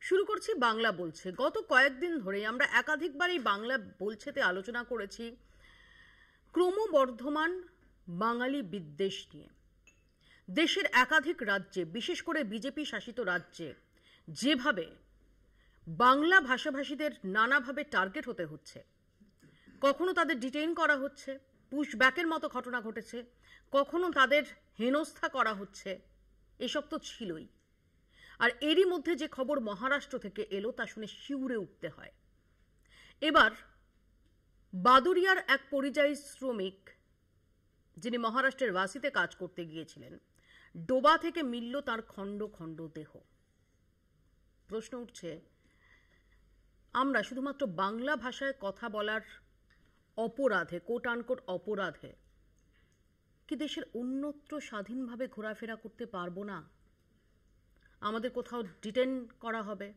শুরু করছি বাংলা বলছে। গত কয়েকদিন ধরে আমরা একাধিকবার এই বাংলা বলছেতে আলোচনা করেছি ক্রমবর্ধমান বাঙালি বিদ্বেষ নিয়ে। দেশের একাধিক রাজ্যে, বিশেষ করে বিজেপি শাসিত রাজ্যে যেভাবে বাংলা ভাষাভাষীদের নানাভাবে টার্গেট হতে হচ্ছে, কখনো তাদের ডিটেইন করা হচ্ছে, পুশব্যাকের মতো ঘটনা ঘটেছে, কখনো তাদের হেনস্থা করা হচ্ছে, এসব তো ছিলই। আর এরই মধ্যে যে খবর মহারাষ্ট্র থেকে এলো তা শুনে শিউরে উঠতে হয়। এবার বাদুড়িয়ার এক পরিযায়ী শ্রমিক, যিনি মহারাষ্ট্রের ওয়াসিতে কাজ করতে গিয়েছিলেন, ডোবা থেকে মিলল তার খণ্ড খণ্ড দেহ। প্রশ্ন উঠছে, আমরা শুধুমাত্র বাংলা ভাষায় কথা বলার অপরাধে, কোট আনকোট অপরাধে, কি দেশের অন্যত্র স্বাধীনভাবে ঘোরাফেরা করতে পারবো না? আমাদের কোথাও ডিটেন করা হবে,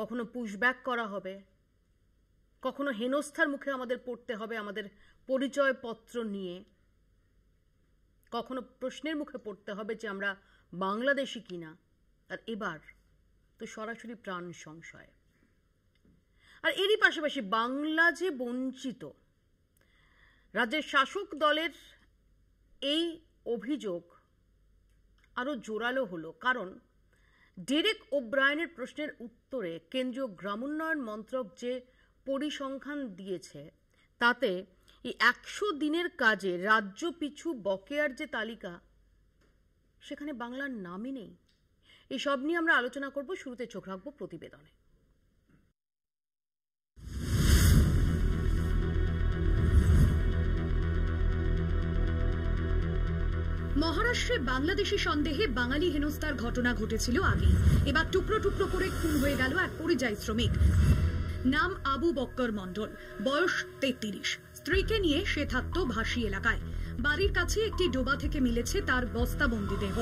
কখনো পুশব্যাক করা হবে, কখনো হেনস্থার মুখে আমাদের পড়তে হবে আমাদের পরিচয়পত্র নিয়ে, কখনো প্রশ্নের মুখে পড়তে হবে যে আমরা বাংলাদেশি কিনা। আর এবার তো সরাসরি প্রাণ সংশয়। আর এরই পাশাপাশি বাংলা যে বঞ্চিত, রাজ্যের শাসক দলের এই অভিযোগ আরো জোরালো হলো, কারণ ডেরেক ওব্রায়েনের প্রশ্নের উত্তরে কেন্দ্রীয় গ্রামোন্নয়ন মন্ত্রক যে পরিসংখ্যান দিয়েছে তাতে এই 100 দিনের কাজে রাজ্য পিছু বকেয়ার যে তালিকা, সেখানে বাংলার নামই নেই। এসব নিয়ে আমরা আলোচনা করব। শুরুতে চোখ রাখবো প্রতিবেদনে। মহারাষ্ট্রে বাংলাদেশি সন্দেহে বাঙালি হেনস্থার ঘটনা ঘটেছিল আগেই। এবার টুকরো টুকরো করে খুন হয়ে গেল এক পরিযায়ী শ্রমিক। নাম আবু বক্কর মণ্ডল, বয়স 33। স্ত্রীকে নিয়ে সে থাকতো ভাসি এলাকায়। বাড়ির কাছে একটি ডোবা থেকে মিলেছে তার বস্তাবন্দি দেহ।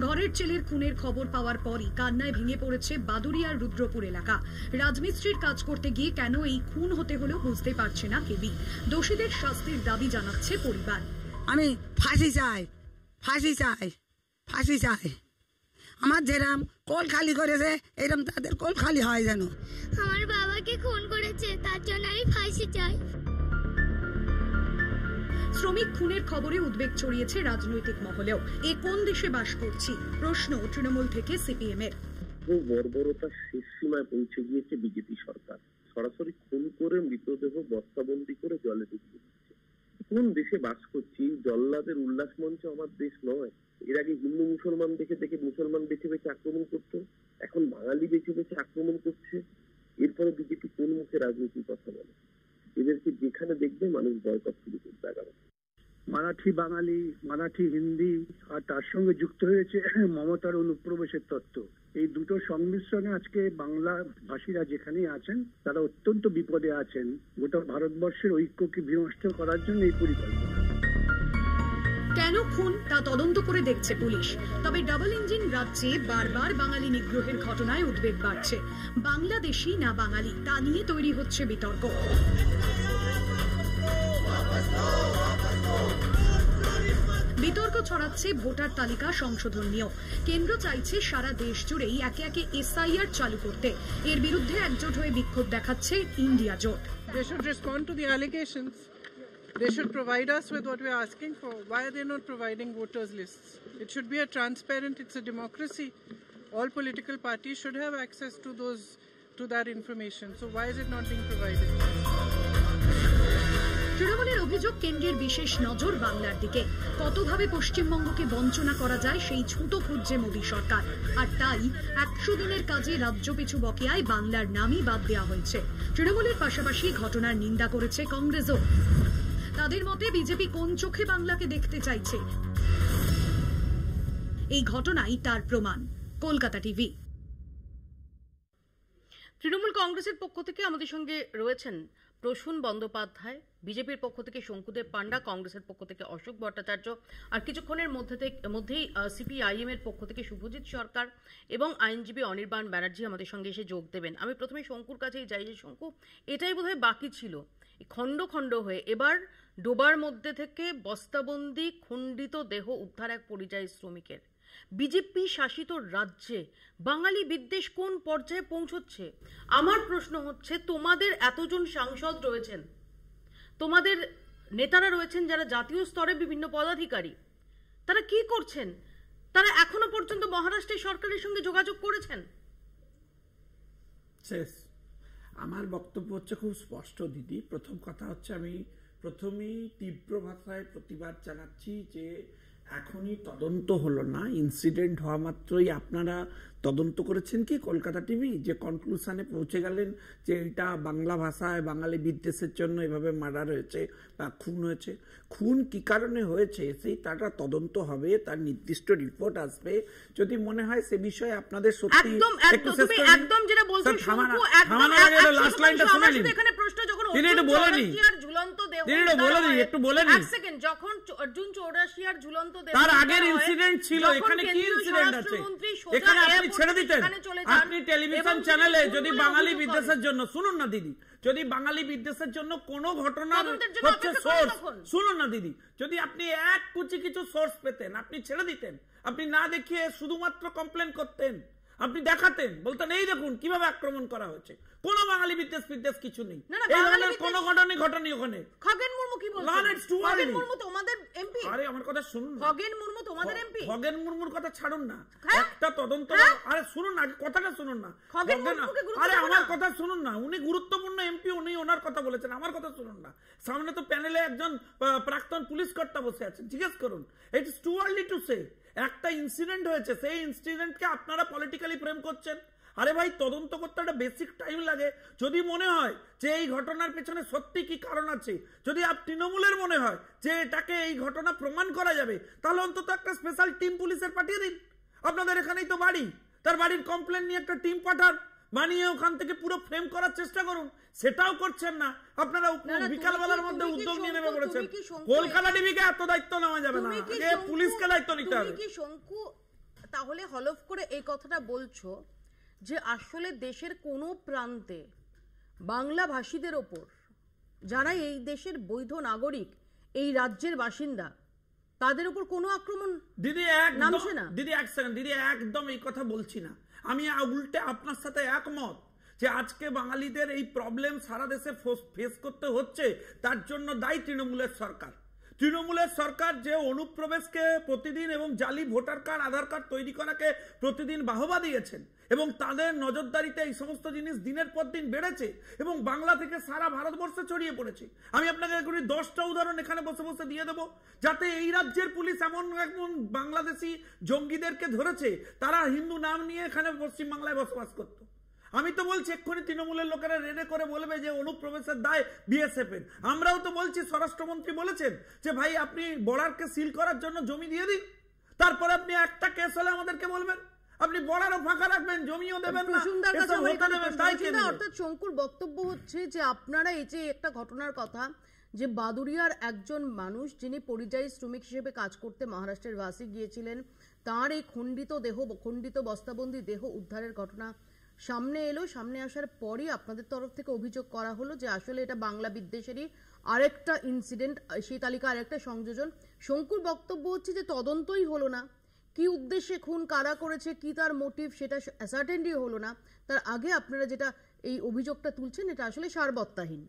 ঘরের ছেলের খুনের খবর পাওয়ার পরই কান্নায় ভেঙে পড়েছে বাদুড়িয়ার রুদ্রপুর এলাকা। রাজমিস্ত্রির কাজ করতে গিয়ে কেন এই খুন হতে হলো বুঝতে পারছে না কেউই। দোষীদের শাস্তির দাবি জানাচ্ছে পরিবার। আমি ফাঁসি চাই, ফাঁসি চাই, ফাঁসি চাই। আমার যেরাম কোল খালি করেছে এরকম তাদের কোল খালি হয় যেন। আমার বাবাকে খুন করেছে, তার জন্য আমি ফাঁসি চাই। শ্রমিক খুনের খবরে উদ্বেগ ছড়িয়েছে রাজনৈতিক মহলেও। এ কোন দেশে বাস করছি প্রশ্ন তৃণমূল থেকে সিপিএম এর। বর্বরতার শেষ সীমায় পৌঁছে গিয়েছে বিজেপি সরকার। সরাসরি খুন করে মৃতদেহ বস্তাবন্দি করে জলে ডুবিয়ে দিচ্ছে। কোন দেশে বাস করছি? জল্লাদের উল্লাস মঞ্চ আমার দেশ নয়। এর আগে হিন্দু মুসলমান দেখে দেখে মুসলমান বেছে বেছে আক্রমণ করতো, এখন বাঙালি বেছে বেছে আক্রমণ করছে। এরপরে বিজেপি কোন মুখে রাজনীতির কথা বলে? এদেরকে যেখানে দেখবে মানুষ বয়কট শুরু করতে আগামী। মারাঠি বাঙালি, মারাঠি হিন্দি, আর তার সঙ্গে যুক্ত হয়েছে মমতার অনুপ্রবেশের তত্ত্ব। এই দুটো সংমিশ্রণে আজকে বাংলা ভাষীরা যেখানেই আছেন তারা অত্যন্ত বিপদে আছেন। গোটা ভারতবর্ষের ঐক্যকে বিনষ্ট করার জন্য এই পরিকল্পনা। কেন খুন তা তদন্ত করে দেখছে পুলিশ। তবে ডাবল ইঞ্জিন রাজ্যে বারবার বাঙালি নিগ্রহের ঘটনায় উদ্বেগ বাড়ছে। বাংলাদেশি না বাঙালি তা নিয়ে তৈরি হচ্ছে বিতর্ক। বিতর্ক ছড়াচ্ছে ভোটার তালিকা সংশোধন নিয়েও। কেন্দ্র চাইছে সারা দেশ জুড়েই একে একে এসআইআর চালু করতে। এর বিরুদ্ধে একজোট হয়ে বিক্ষোভ দেখাচ্ছে ইন্ডিয়া জোট। They should respond to the allegations. They should provide us with what we are asking for. Why are they not providing voters lists? It should be a transparent, it's a democracy. All political parties should have access to that information. So why is it not being provided? তৃণমূলের অভিযোগ, কেন্দ্রের বিশেষ নজর বাংলার দিকে। কতভাবে পশ্চিমবঙ্গকে বঞ্চনা করা যায় সেই ছুতো খুঁজছে মোদী সরকার। আর তাই 100 দিনের কাজে রাজ্য পিছু বকেয়ায় বাংলার নামই বাদ দেওয়া হয়েছে। তৃণমূলের পাশাপাশি ঘটনার নিন্দা করেছে কংগ্রেসও। তাদের মতে বিজেপি কোন চোখে বাংলাকে দেখতে চাইছে, এই ঘটনাই তার প্রমাণ। কলকাতা টিভি। তৃণমূল কংগ্রেসের পক্ষ থেকে আমাদের সঙ্গে রয়েছেন প্রসূন বন্দ্যোপাধ্যায়, বিজেপির পক্ষ থেকে শঙ্কুদেব পান্ডা, কংগ্রেসের পক্ষ থেকে অশোক ভট্টাচার্য, আর কিছুক্ষণের মধ্যেই সিপিআইএম এর পক্ষ থেকে শুভজিৎ সরকার এবং আইনজীবী অনির্বাণ ব্যানার্জি আমাদের সঙ্গে এসে যোগ দেবেন। আমি প্রথমে শঙ্কুর কাছেই যাই যে শঙ্কু, এটাই বোধহয় বাকি ছিল, খণ্ড খণ্ড হয়ে এবার ডোবার মধ্যে থেকে বস্তাবন্দি খণ্ডিত দেহ উদ্ধার এক পরিযায়ী শ্রমিকের। বিজেপি শাসিত রাজ্যে বাঙালি বিদ্বেষ কোন পর্যায়ে পৌঁছচ্ছে? আমার প্রশ্ন হচ্ছে, তোমাদের এতজন সাংসদ রয়েছেন, তোমাদের নেতারা রয়েছেন যারা জাতীয় স্তরে বিভিন্ন পদাধিকারী, তারা কি করছেন? তারা এখনো পর্যন্ত মহারাষ্ট্রের সরকারের সঙ্গে যোগাযোগ করেছেন? শেষ। আমার বক্তব্য হচ্ছে খুব স্পষ্ট দিদি। প্রথম কথা হচ্ছে, আমি প্রথমেই তীব্র ভাষায় প্রতিবাদ জানাচ্ছি যে এখনই তদন্ত হলো না, ইনসিডেন্ট হওয়া মাত্রই আপনারা তদন্ত করেছেন কি কলকাতা টিভি, যে কনক্লুশনে পৌঁছে গেলেন যে এটা বাংলা ভাষায় বাঙালি বিদ্বেষের জন্য এভাবে মার্ডার হয়েছে বা খুন হয়েছে। খুন কি কারণে হয়েছে সেই তারা তদন্ত হবে, তার নির্দিষ্ট রিপোর্ট আসবে। যদি মনে হয় সে বিষয়ে আপনাদের সত্যি একদম যেটা বলছেন শঙ্কু, লাস্ট লাইনটা শুনে নিন। এখানে প্রশ্ন যখন ঝুলন্ত দেহ একটু বলে নিন, এক সেকেন্ড, যখন অর্জুন চৌরাশিয়ার ঝুলন্ত দেহ তার আগের ইনসিডেন্ট ছিল, এখানে কি ইনসিডেন্ট আছে? এখানে আপনি ছেড়ে দিতেন, আপনি টেলিভিশন চ্যানেলে যদি বাঙালি বিদ্বেষের জন্য, শুনুন না দিদি, যদি বাঙালি বিদ্বেষের জন্য কোন ঘটনার হচ্ছে সোর্স, শুনুন না দিদি, যদি আপনি এক কুচি কিছু সোর্স পেতেন আপনি ছেড়ে দিতেন, আপনি না দেখিয়ে শুধুমাত্র কমপ্লেন করতেন, আপনি দেখাতেন, বলতেন এই দেখুন কিভাবে আক্রমণ করা হয়েছে, কোন বাঙালি বিদ্বেষ কিছু নেই, এই ধরনের কোন ঘটনাই ঘটেনি ওখানে। খগেন মুর্মু কি বলছেন? খগেন মুর্মু তোমাদের এমপি। আরে আমার কথা শুনুন, খগেন মুর্মু তোমাদের এমপি। খগেন মুর্মুর কথা ছাড়ুন না, একটা তদন্ত, আরে শুনুন না, কথাটা শুনুন না, আরে আমার কথা শুনুন না, উনি গুরুত্বপূর্ণ এমপি, উনি ওনার কথা বলেছেন, আমার কথা শুনুন না। সামনে তো প্যানেলে একজন প্রাক্তন পুলিশ কর্তা বসে আছেন, জিজ্ঞেস করুন। It is too early to say. একটা ইনসিডেন্ট হয়েছে, সেই ইনসিডেন্টকে আপনারা পলিটিক্যালি ফ্রেম করছেন। আরে ভাই, তদন্ত করতে একটা বেসিক টাইম লাগে। যদি মনে হয় যে এই ঘটনার পেছনে সত্যি কি কারণ আছে, যদি তৃণমূলের মনে হয় যে এটাকে এই ঘটনা প্রমাণ করা যাবে, তাহলে অন্তত একটা স্পেশাল টিম পুলিশের পাঠিয়ে দিন। আপনাদের এখানেই তো বাড়ি, তার বাড়ির কমপ্লেন নিয়ে একটা টিম পাঠান, বানিয়ে ওখান থেকে পুরো ফ্রেম করার চেষ্টা করুন। সেটাও করছেন না আপনারা, বিকালবেলার মধ্যে উদ্যোগ নিয়ে নেমে পড়েছেন। কলকাতা টিভিকে এত দায়িত্ব নেওয়া যাবে না, পুলিশকে দায়িত্ব নিতে হবে। তুমি কি শঙ্কু তাহলে হলফ করে এই কথাটা বলছো যে আসলে দেশের কোনো প্রান্তে বাংলা ভাষীদের ওপর, যারা এই দেশের বৈধ নাগরিক, এই রাজ্যের বাসিন্দা, তাদের উপর কোনো আক্রমণ দিদি নামছে না? দিদি এক সেকেন্ড, দিদি একদম এই কথা বলছি না আমি, উল্টে আপনার সাথে একমত যে আজকে বাঙালিদের এই প্রবলেম সারা দেশে ফেস করতে হচ্ছে, তার জন্য দায়ী তৃণমূলের সরকার। তৃণমূলের সরকার যে অনুপ্রবেশকে প্রতিদিন এবং জালি ভোটার কার্ড, আধার কার্ড তৈরি করাকে প্রতিদিন বাহবা দিয়েছেন, এবং তাদের নজরদারিতে এই সমস্ত জিনিস দিনের পর দিন বেড়েছে এবং বাংলা থেকে সারা ভারতবর্ষে ছড়িয়ে পড়েছে। আমি আপনাকে 10টা উদাহরণ এখানে বসে বসে দিয়ে দেবো, যাতে এই রাজ্যের পুলিশ এমন বাংলাদেশি জঙ্গিদেরকে ধরেছে, তারা হিন্দু নাম নিয়ে এখানে পশ্চিমবাংলায় বসবাস করতো। আমি তো বলছি এক্ষুনি তৃণমূলের লোকেরা রেডে করে বলবে যে অনুপ্রবেশের দায় বিএসএফ এর। আমরাও তো বলছি, স্বরাষ্ট্রমন্ত্রী বলেছেন যে ভাই আপনি বর্ডারকে সিল করার জন্য জমি দিয়ে দিন, তারপরে আপনি একটা কেস হলে আমাদেরকে বলবেন, আপনি বর্ডারও ফাঁকা রাখবেন, জমিও দেবেন না, অর্থাৎ শঙ্কুর বক্তব্য হচ্ছে যে আপনারা এই যে একটা ঘটনার কথা, যে বাদুড়িয়ার একজন মানুষ যিনি পরিযায়ী শ্রমিক হিসেবে কাজ করতে মহারাষ্ট্রের ভাসি গিয়েছিলেন, তার এই খণ্ডিত বস্তাবন্দি দেহ উদ্ধারের ঘটনা সামনে এলো। সামনে আসার পরই আপনাদের তরফ থেকে অভিযোগ করা হলো যে আসলে এটা বাংলা বিদ্বেষেরই আরেকটা ইনসিডেন্ট, সেই তালিকা আরেকটা সংযোজন। শঙ্কুর বক্তব্য হচ্ছে যে তদন্তই হলো না, কি উদ্দেশ্যে খুন, কারা করেছে, কি তার মোটিভ, সেটা সার্টেনলি হলো না। তার আগে আপনারা যেটা এই অভিযোগটা তুলছেন, এটা আসলে সারবত্তাহীন।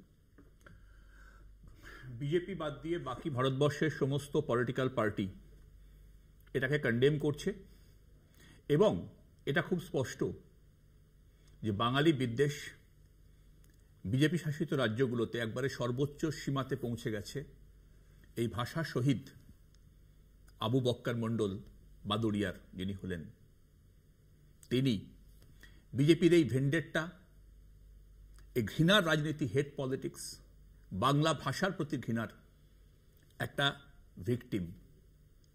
বিজেপি বাদ দিয়ে বাকি ভারতবর্ষের সমস্ত পলিটিক্যাল পার্টি এটাকে কন্ডেম করছে, এবং এটা খুব স্পষ্ট যে বাঙালি বিদ্বেষ বিজেপি শাসিত রাজ্যগুলোতে একবারে সর্বোচ্চ সীমাতে পৌঁছে গেছে। এই ভাষা শহীদ আবু বক্কর মণ্ডল বাদুড়িয়ার যিনি হলেন, তিনি বিজেপির এই ভেন্ডেটটা, এই ঘৃণার রাজনীতি, হেট পলিটিক্স, বাংলা ভাষার প্রতি ঘৃণার একটা ভিকটিম,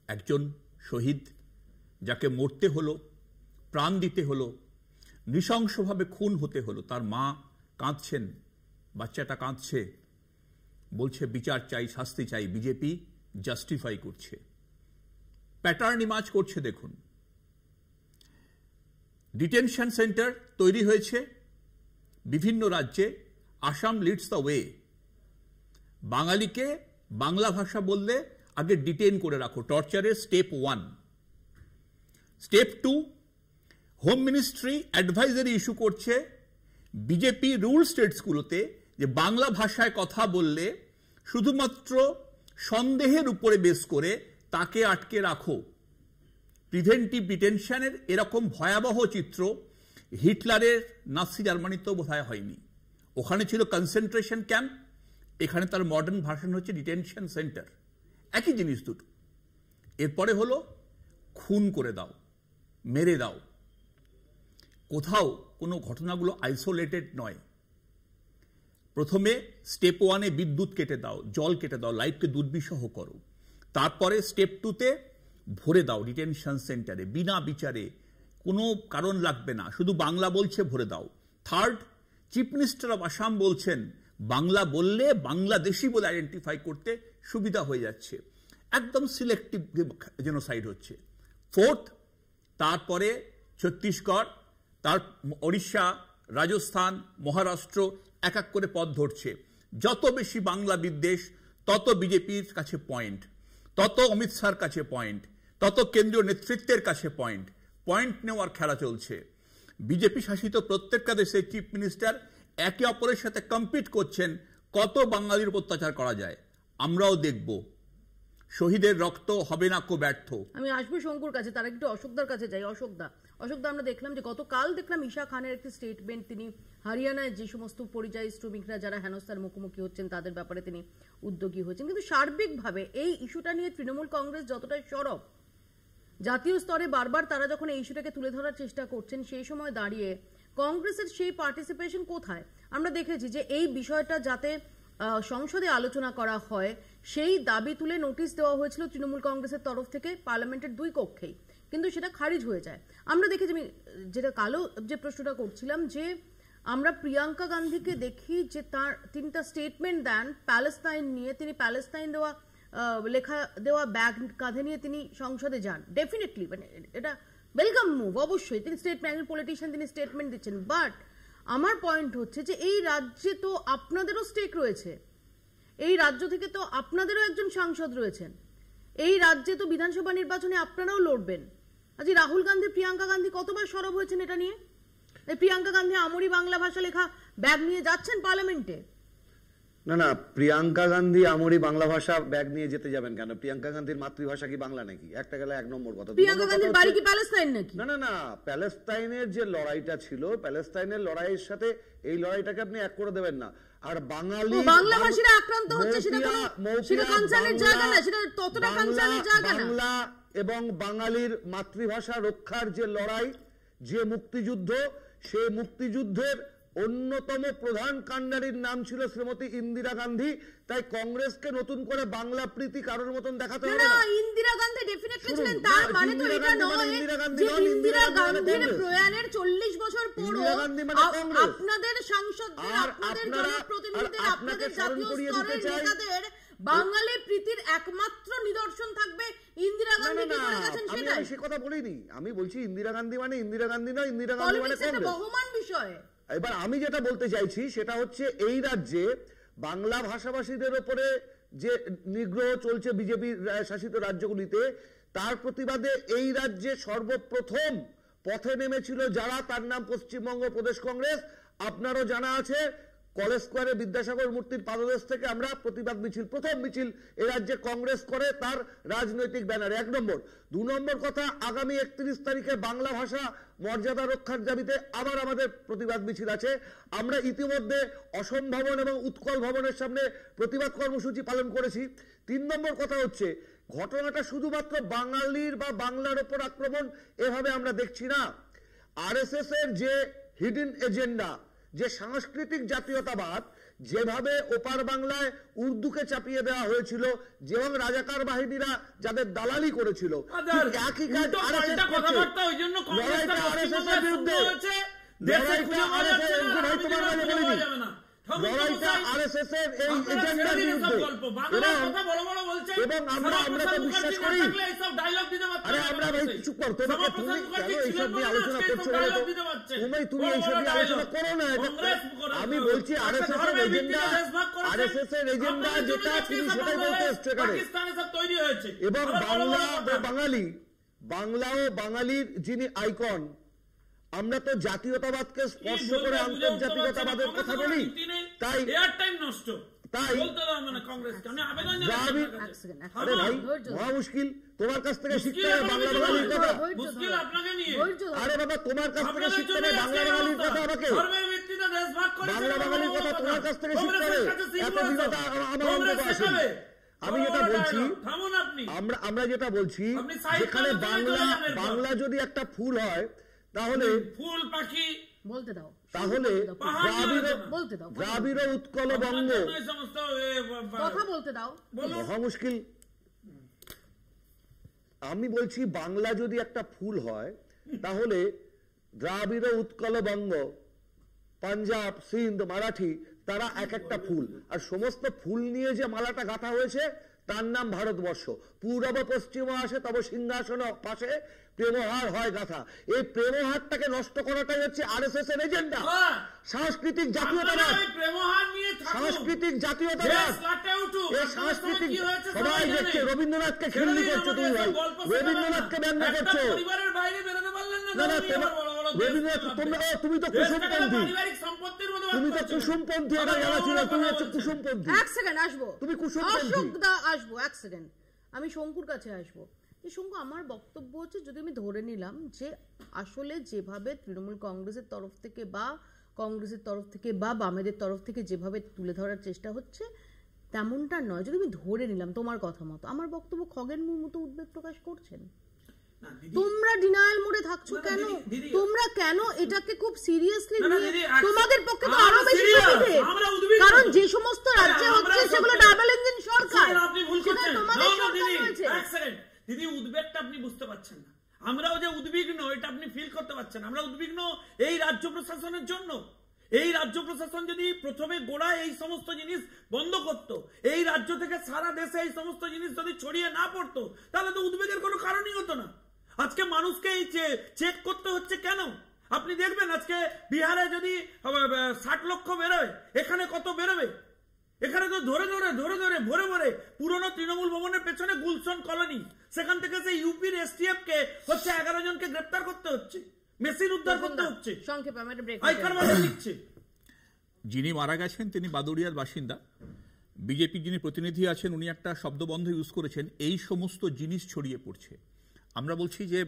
একজন শহীদ যাকে মরতে হলো, প্রাণ দিতে হলো, নৃশংসভাবে খুন হতে হলো। তার মা কাঁদছেন, বাচ্চাটা কাঁদছে, বলছে বিচার চাই, শাস্তি চাই। বিজেপি জাস্টিফাই করছে, প্যাটার্ন ইমাজ করছে। দেখুন, ডিটেনশন সেন্টার তৈরি হয়েছে বিভিন্ন রাজ্যে, আসাম লিডস দ্য ওয়ে। বাঙালিকে বাংলা ভাষা বললে আগে ডিটেন করে রাখো, টর্চারের step 1। Step 2, home ministry advisory issue করছে বিজেপি রুল স্টেটসগুলোতে যে বাংলা ভাষায় কথা বললে শুধুমাত্র সন্দেহের উপরে বেস করে তাকে আটকে রাখো। প্রিভেন্টিভ ডিটেনশনের এরকম ভয়াবহ চিত্র হিটলারের নাৎসি জার্মানিতেও বোধহয় হয়নি। ওখানে ছিল কনসেন্ট্রেশন ক্যাম্প, এখানে তার মডার্ন ভার্সন হচ্ছে ডিটেনশন সেন্টার, একই জিনিস দুটো। এরপরে হলো খুন করে দাও, মেরে দাও। কোথাও কোনো ঘটনাগুলো আইসোলেটেড নয়। প্রথমে স্টেপ 1-এ বিদ্যুৎ কেটে দাও, জল কেটে দাও, লাইফকে দুর্বিষহ করো। তারপরে স্টেপ 2-তে ভরে দাও ডিটেনশন সেন্টারে বিনা বিচারে, কোনো কারণ লাগবে না, শুধু বাংলা বলছে ভরে দাও। Third, chief minister of Assam বলছেন বাংলা বললে বাংলাদেশি বলে আইডেন্টিফাই করতে সুবিধা হয়ে যাচ্ছে, একদম সিলেক্টিভ জেনোসাইড হচ্ছে। ফোর্থ, তারপরে ছত্তিশগড়, তার ওড়িশা, রাজস্থান, মহারাষ্ট্র এক এক করে পথ ধরছে। যত বেশি বাংলা বিদ্বেষ তত বিজেপির কাছে পয়েন্ট, তত অমিত শাহর কাছে পয়েন্ট, তত কেন্দ্রীয় নেতৃত্বের কাছে পয়েন্ট। পয়েন্ট নেওয়ার খেলা চলছে। বিজেপি শাসিত প্রত্যেকটা দেশের চিফ মিনিস্টার একে অপরের সাথে কম্পিট করছেন কত বাঙালির উপর অত্যাচার করা যায়। আমরাও দেখব শহীদের রক্ত হবে না কো ব্যর্থ। আমি আসবো শঙ্কুর কাছে, তার একটু অশোকদার কাছে যাই। অশোকদা, আমরা দেখলাম যে গতকাল দেখলাম ঈশা খানের একটি স্টেটমেন্ট, তিনি হরিয়ানায় যে সমস্ত পরিযায়ী শ্রমিকরা যারা হেনস্থার মুখোমুখি হচ্ছেন তাদের ব্যাপারে তিনি উদ্যোগী হয়েছেন। কিন্তু সার্বিকভাবে এই ইস্যুটা নিয়ে তৃণমূল কংগ্রেস যতটা সরব, জাতীয় স্তরে বারবার তারা যখন এই ইস্যুটাকে তুলে ধরার চেষ্টা করছেন, সেই সময় দাঁড়িয়ে কংগ্রেসের সেই পার্টিসিপেশন কোথায়? আমরা দেখেছি যে এই বিষয়টা যাতে সংসদে আলোচনা করা হয় সেই দাবি তুলে নোটিশ দেওয়া হয়েছিল তৃণমূল কংগ্রেসের তরফ থেকে পার্লামেন্টের দুই কক্ষেই, কিন্তু সেটা খারিজ হয়ে যায়। আমরা দেখেছি, যেটা কালো যে প্রশ্নটা করছিলাম, যে আমরা প্রিয়াঙ্কা গান্ধীকে দেখি যে তিনি তার স্টেটমেন্ট দেন প্যালেস্তাইন নিয়ে, তিনি প্যালেস্তাইন লেখা দেওয়া ব্যাগ কাঁধে নিয়ে তিনি সংসদে যান। ডেফিনেটলি মানে এটা ওয়েলকাম মুভ, অবশ্যই তিনি স্টেটমেন্ট, পলিটিশিয়ান, তিনি স্টেটমেন্ট দিচ্ছেন। বাট আমার পয়েন্ট হচ্ছে যে এই রাজ্যে তো আপনাদেরও স্টেক রয়েছে, এই রাজ্য থেকে তো আপনাদেরও একজন সাংসদ রয়েছেন, এই রাজ্যে তো বিধানসভা নির্বাচনে আপনারাও লড়বেন। আজ রাহুল গান্ধী, প্রিয়াঙ্কা গান্ধী কতবার সরব হয়েছেন এটা নিয়ে? প্রিয়াঙ্কা গান্ধী আমরি বাংলা ভাষা লেখা ব্যাগ নিয়ে যাচ্ছেন পার্লামেন্টে। না, প্রিয়াঙ্কা গান্ধী আমরি বাংলা ভাষা ব্যাগ নিয়ে যেতে যাবেন কেন? প্রিয়াঙ্কা গান্ধীর মাতৃভাষা কি বাংলা নাকি? একটা গেলে এক নম্বর কথা। প্রিয়াঙ্কা গান্ধীর বাড়ি কি প্যালেস্তাইন নাকি? না, প্যালেস্তাইনের যে লড়াইটা ছিল, প্যালেস্তাইনের লড়াইয়ের সাথে এই লড়াইটাকে আপনি এক করে দেবেন না। আর বাংলা ভাষীরা আক্রান্ত হচ্ছে, সেটা কনসার্নের জায়গা না, সেটা ততটা কনসার্নের জায়গা না। বাংলা এবং বাঙালির মাতৃভাষা রক্ষার যে লড়াই, যে মুক্তিযুদ্ধ, সেই মুক্তিযুদ্ধের অন্যতম প্রধান কাণ্ডারির নাম ছিল শ্রীমতী ইন্দিরা গান্ধী। তাই কংগ্রেসকে নতুন করে বাংলা প্রীতি কারোর মতন দেখাতে হবে না। ইন্দিরা গান্ধী ডেফিনেটলি ছিলেন, তার মানে তো এটা নয় যে ইন্দিরা গান্ধীর প্রয়াণের 40 বছর পরও আপনাদের সাংসদদের, আপনাদের জনপ্রতিনিধিদের, আপনাদের জাতীয় স্তরের নেতাদের বাঙালি প্রীতির একমাত্র নিদর্শন থাকবে ইন্দিরা গান্ধী কি করে গেছেন সেটা। আমি সে কথা বলিনি, আমি বলছি ইন্দিরা গান্ধী মানে ইন্দিরা গান্ধী নয়, ইন্দিরা গান্ধী মানে কংগ্রেস। বহুমান বিষয়। এবার আমি যেটা বলতে চাইছি সেটা হচ্ছে এই রাজ্যে বাংলা ভাষাভাষীদের উপরে যে নিগ্রহ চলছে বিজেপি শাসিত রাজ্যগুলিতে, তার প্রতিবাদে এই রাজ্যে সর্বপ্রথম পথে নেমেছিল যারা, তার নাম পশ্চিমবঙ্গ প্রদেশ কংগ্রেস। আপনারও জানা আছে, কলেজ স্কোয়ারে বিদ্যাসাগর মূর্তির পাদদেশ থেকে আমরা প্রতিবাদ মিছিল, প্রথম মিছিল এ রাজ্যে কংগ্রেস করে তার রাজনৈতিক ব্যানারে। 1 নম্বর। 2 নম্বর কথা, আগামী 31 তারিখে বাংলা ভাষা মর্যাদা রক্ষার দাবিতে আবার আমাদের প্রতিবাদ মিছিল আছে। আমরা ইতিমধ্যে অসম ভবন এবং উৎকল ভবনের সামনে প্রতিবাদ কর্মসূচি পালন করেছি। 3 নম্বর কথা হচ্ছে, ঘটনাটা শুধুমাত্র বাঙালির বা বাংলার ওপর আক্রমণ এভাবে আমরা দেখছি না। আরএসএস এর যে হিডেন এজেন্ডা, যে সাংস্কৃতিক জাতীয়তাবাদ, যেভাবে ওপার বাংলায় উর্দুকে চাপিয়ে দেওয়া হয়েছিল, যেমন রাজাকার বাহিনীরা যাদের দালালি করেছিল, একই কাজ আরএসএস করছে। লড়াইটা আরএসএস এর বিরুদ্ধে, লড়াইটা আরএসএস এর এই এজেন্ডার বিরুদ্ধে। এবং আমরা তো বিশ্বাস করি, আরে আমরা ভাই চুপ কর, তোমাকে তুমি কেন এইসব নিয়ে আলোচনা করছো? তুমি এইসব নিয়ে আলোচনা করো না। আমি বলছি আরএসএস এর এজেন্ডা, আরএসএস এর এজেন্ডা যেটা তুমি সেটাই বলতে এসছো এখানে। এবং বাংলা, বাঙালি, বাংলা ও বাঙালির যিনি আইকন, আমরা তো জাতীয়তাবাদকে স্পর্শ করে আন্তর্জাতিকতাবাদের কথা বলি, তাই আরে ভাই মহা মুশকিল, তোমার কাছ থেকে শিখতে হবে বাংলা বাঙালির কথা। আরে বাবা তোমার কাছ থেকে শিখতে হবে বাংলা বাঙালির কথা, আমাকে বাংলা বাঙালির কথা তোমার কাছ থেকে শিখতে হবে। এত বিরতা আমার অন্তত আসেনি। আমি যেটা বলছি, আমরা যেটা বলছি, যেখানে বাংলা যদি একটা ফুল হয় তাহলে ফুল পাখি বলতে দাও, তাহলে দ্রাবিড় উৎকল বঙ্গ কথা বলতে দাও, মহা মুশকিল। আমি বলছি বাংলা যদি একটা ফুল হয় তাহলে দ্রাবিড় উৎকল বঙ্গ, পাঞ্জাব, সিন্ধ, মারাঠি তারা এক একটা ফুল, আর সমস্ত ফুল নিয়ে যে মালাটা গাঁথা হয়েছে তার নাম ভারতবর্ষ। পূর্ব পশ্চিম আসে তবে সিংহাসন পাশে প্রেমহার হয় গাথা। এই প্রেমহারটাকে নষ্ট করাটাই হচ্ছে আরএসএস এর এজেন্ডা। সাংস্কৃতিক জাতীয়তাবাদ, সাংস্কৃতিক জাতীয়তাবাদ, এই সাংস্কৃতিক সবাই দেখছে। রবীন্দ্রনাথকে খিল্লি করছো তুমি ভাই, রবীন্দ্রনাথকে ব্যঙ্গ করছো। না না রবীন্দ্রনাথ তুমি তো কুসুমপন্থী, তুমি তো কুসুমপন্থী, এটা জানা ছিল। তুমি হচ্ছে কুসুমপন্থী। এক সেকেন্ড আসবো, তুমি কুসুমপন্থী। আসবো এক সেকেন্ড, আমি শঙ্কুর কাছে আসবো। শঙ্কু, আমার বক্তব্য হচ্ছে যদি আমি ধরে নিলাম যে আসলে যেভাবে তৃণমূল কংগ্রেসের তরফ থেকে বা বামেদের তরফ থেকে যেভাবে তুলে ধরার চেষ্টা হচ্ছে তেমনটা নয়, যদি আমি ধরে নিলাম তোমার কথা মতো, আমার বক্তব্য খগেন মুর্মু তো উদ্বেগ প্রকাশ করছেন। তোমরা ডিনায়াল মোডে থাকছো কেন? তোমরা কেন এটাকে খুব সিরিয়াসলি নিয়ে? তোমাদের পক্ষে তো আরো বেশি সুবিধে, কারণ যে সমস্ত রাজ্যে হচ্ছে সেগুলো ডাবল ইঞ্জিন সরকার। দিদি উদ্বেগটা আপনি বুঝতে পারছেন না, আমরাও যে উদ্বিগ্ন এটা আপনি ফিল করতে পারছেন। আমরা উদ্বিগ্ন এই রাজ্য প্রশাসনের জন্য। এই রাজ্য প্রশাসন যদি প্রথমে গোড়ায় এই সমস্ত জিনিস বন্ধ করত, এই রাজ্য থেকে সারা দেশে এই সমস্ত জিনিস যদি ছড়িয়ে না পড়তো, তাহলে তো উদ্বেগের কোনো কারণই হতো না। আজকে মানুষকে এই চেক করতে হচ্ছে কেন? আপনি দেখবেন আজকে বিহারে যদি 60 লক্ষ বেরোয়, এখানে কত বেরোবে? এখানে তো ধরে ভরে ভরে পুরনো তৃণমূল ভবনের পেছনে গুলশন কলোনি, সেখান থেকে সেই ইউপির এসটিএফ কে হচ্ছে 11 জনকে গ্রেফতার করতে হচ্ছে, মেশিন উদ্ধার করতে হচ্ছে। যিনি মারা গেছেন তিনি বাদুড়িয়ার বাসিন্দা। বিজেপির যিনি প্রতিনিধি আছেন উনি একটা শব্দবন্ধ ইউজ করেছেন, এই সমস্ত জিনিস ছড়িয়ে পড়ছে। আমরা বলছি যে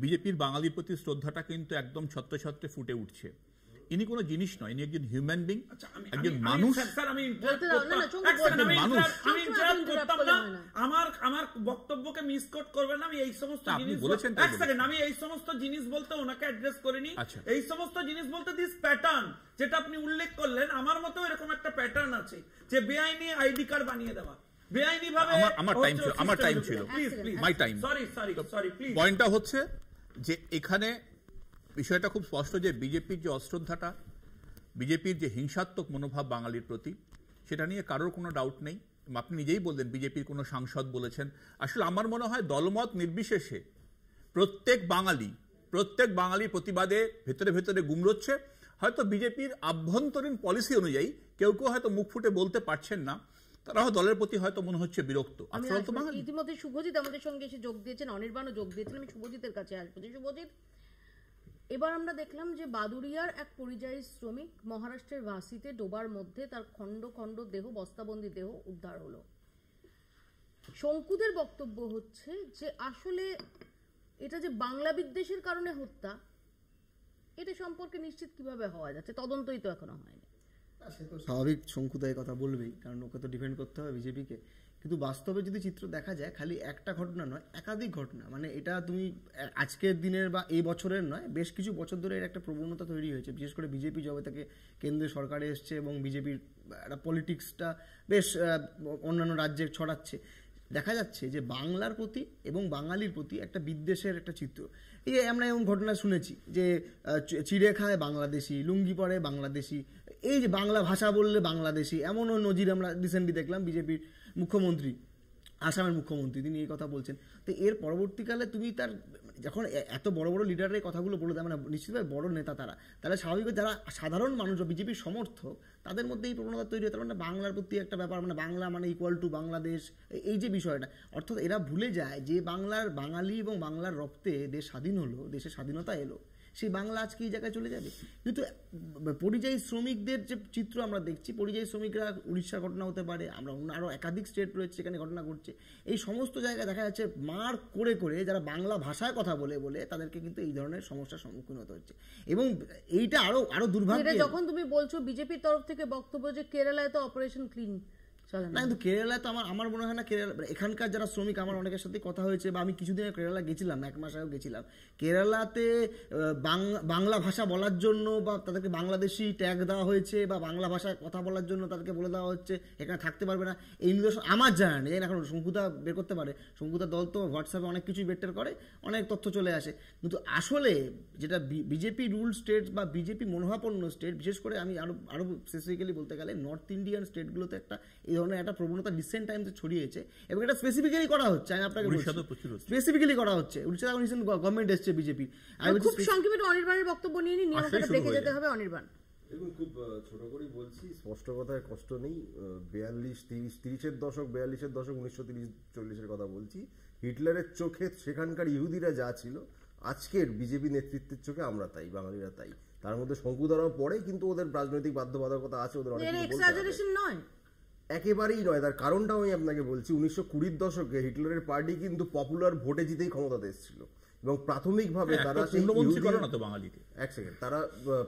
বিজেপির বাঙালির প্রতি শ্রদ্ধাটা কিন্তু একদম ছত্রে ছত্রে ফুটে উঠছে। ইনি কোনো জিনিস নয়, ইনি একজন হিউম্যান বিং, একজন মানুষ। আমার বক্তব্যকে মিসকোট করবেন না। আমি এই সমস্ত জিনিস বলতে ওনাকে অ্যাড্রেস করিনি। এই সমস্ত জিনিস বলতে দিস প্যাটার্ন যেটা আপনি উল্লেখ করলেন, আমার মতো এরকম একটা প্যাটার্ন আছে যে বেআইনি আইডি কার্ড বানিয়ে দেওয়া, বেআইনি ভাবে। আমার টাইম ছিল, মাই টাইম। Sorry please. পয়েন্টটা হচ্ছে যে এখানে বিষয়টা খুব স্পষ্ট যে বিজেপির যে অশ্রদ্ধাটা, বিজেপির যে হিংসাত্মক মনোভাব বাঙালির প্রতি, সেটা নিয়ে কারোর কোনো ডাউট নেই। আপনি নিজেই বললেন বিজেপির কোনো সাংসদ বলেছেন। আসলে আমার মনে হয় দলমত নির্বিশেষে প্রত্যেক বাঙালির প্রতিবাদে ভেতরে ভেতরে গুমড়োচ্ছে। হয়তো বিজেপির আভ্যন্তরীণ পলিসি অনুযায়ী কেউ হয়তো মুখ ফুটে বলতে পারছেন না, তারা দলের প্রতি হয়তো মনে হচ্ছে বিরক্ত। ইতিমধ্যে শুভজিৎ আমাদের সঙ্গে এসে যোগ দিয়েছেন, অনির্বাণও যোগ দিয়েছেন। আমি শুভজিতের কাছে আসবো। শুভজিৎ, এবার আমরা দেখলাম যে বাদুড়িয়ার এক পরিযায়ী শ্রমিক মহারাষ্ট্রের ভাসিতে ডোবার মধ্যে তার খণ্ড খণ্ড দেহ, বস্তাবন্দি দেহ উদ্ধার হলো। শঙ্কুদের বক্তব্য হচ্ছে যে আসলে এটা যে বাংলা বিদ্বেষের কারণে হত্যা, এটা সম্পর্কে নিশ্চিত কিভাবে হওয়া যাচ্ছে? তদন্তই তো এখনো হয়নি। সে তো স্বাভাবিক, শঙ্কুদায় কথা বলবেই, কারণ ওকে তো ডিফেন্ড করতে হবে বিজেপিকে। কিন্তু বাস্তবে যদি চিত্র দেখা যায়, খালি একটা ঘটনা নয়, একাধিক ঘটনা। মানে এটা তুমি আজকের দিনের বা এই বছরের নয়, বেশ কিছু বছর ধরে এর একটা প্রবণতা তৈরি হয়েছে। বিশেষ করে বিজেপি যবে থেকে কেন্দ্রীয় সরকারে এসছে এবং বিজেপির একটা পলিটিক্সটা বেশ অন্যান্য রাজ্যে ছড়াচ্ছে, দেখা যাচ্ছে যে বাংলার প্রতি এবং বাঙালির প্রতি একটা বিদ্বেষের একটা চিত্র। এই আমরা এমন ঘটনা শুনেছি যে চিড়ে খায় বাংলাদেশি, লুঙ্গি পরে বাংলাদেশি, এই যে বাংলা ভাষা বললে বাংলাদেশি, এমনও নজির আমরা রিসেন্টলি দেখলাম। বিজেপির মুখ্যমন্ত্রী, আসামের মুখ্যমন্ত্রী, তিনি এই কথা বলছেন। তো এর পরবর্তীকালে তুমি তার যখন এত বড় বড় লিডারের এই কথাগুলো বলে দেয়, মানে নিশ্চিতভাবে বড় নেতা তারা স্বাভাবিক যারা সাধারণ মানুষ বিজেপির সমর্থক তাদের মধ্যে এই প্রবণতা তৈরি হয়। তার মানে বাংলার প্রতি একটা ব্যাপার, মানে বাংলা মানে ইকুয়াল টু বাংলাদেশ, এই যে বিষয়টা, অর্থাৎ এরা ভুলে যায় যে বাঙালি এবং বাংলার রক্তে দেশ স্বাধীন হলো, দেশের স্বাধীনতা এলো, সেই বাংলা আজকে এই জায়গায় চলে যাবে। কিন্তু পরিযায়ী শ্রমিকদের যে চিত্র আমরা দেখছি, পরিযায়ী শ্রমিকরা উড়িষ্যার ঘটনা হতে পারে, আমরা আরও একাধিক স্টেট রয়েছে সেখানে ঘটনা ঘটছে, এই সমস্ত জায়গায় দেখা যাচ্ছে মার করে করে যারা বাংলা ভাষায় কথা বলে তাদেরকে কিন্তু এই ধরনের সমস্যার সম্মুখীন হতে হচ্ছে। এবং এইটা আরো দুর্ভাগ্য। যখন তুমি বলছো বিজেপির তরফ থেকে বক্তব্য যে কেরালায় তো অপারেশন ক্লিন না, কিন্তু কেরালায় তো আমার মনে হয় না, কেরালা এখানকার যারা শ্রমিক, আমার অনেকের সাথে কথা হয়েছে, বা আমি কিছুদিন কেরালা গেছিলাম, 1 মাস আগেও গেছিলাম, কেরালাতে বাংলা ভাষা বলার জন্য বা তাদেরকে বাংলাদেশি ট্যাগ দেওয়া হয়েছে, বা বাংলা ভাষায় কথা বলার জন্য তাদেরকে বলে দেওয়া হচ্ছে এখানে থাকতে পারবে না, এই নিদর্শন আমার জানা নেই। এখন শঙ্কুদা বের করতে পারে, শঙ্কুদার দল তো হোয়াটসঅ্যাপে অনেক কিছুই বের করে, অনেক তথ্য চলে আসে। কিন্তু আসলে যেটা বিজেপি রুল স্টেট বা বিজেপি মনোভাবাপন্ন স্টেট, বিশেষ করে আমি আরো স্পেসিফিক্যালি বলতে গেলে নর্থ ইন্ডিয়ান স্টেটগুলোতে এই ধরনের একটা প্রবণতা রিসেন্ট টাইমে ছড়িয়েছে, এবং এটা স্পেসিফিক্যালি করা হচ্ছে। আমি আপনাকে স্পেসিফিক্যালি করা হচ্ছে, উড়িষ্যা রিসেন্ট গভর্নমেন্ট এসছে বিজেপি। খুব সংক্ষেপে অনির্বাণের বক্তব্য নিয়ে নিই, নিয়মটা দেখে যেতে হবে। অনির্বাণ, দেখুন, খুব ছোট করেই বলছি, স্পষ্ট কথায় কষ্ট নেই। 30-এর দশক, 42-এর দশক, 1930-40-এর কথা বলছি। হিটলারের চোখে সেখানকার ইহুদিরা যা ছিল, আজকের বিজেপি নেতৃত্বের চোখে আমরা তাই, বাঙালিরা তাই। তার মধ্যে শঙ্কুদারাও পড়ে, কিন্তু ওদের রাজনৈতিক বাধ্যবাধকতা আছে, ওদের অনেক একেবারেই নয়। তার কারণটাও আমি আপনাকে বলছি, 1920-র দশকে হিটলারের পার্টি কিন্তু পপুলার ভোটে জিতেই ক্ষমতাতে এসেছিল, এবং প্রাথমিকভাবে তারা তারা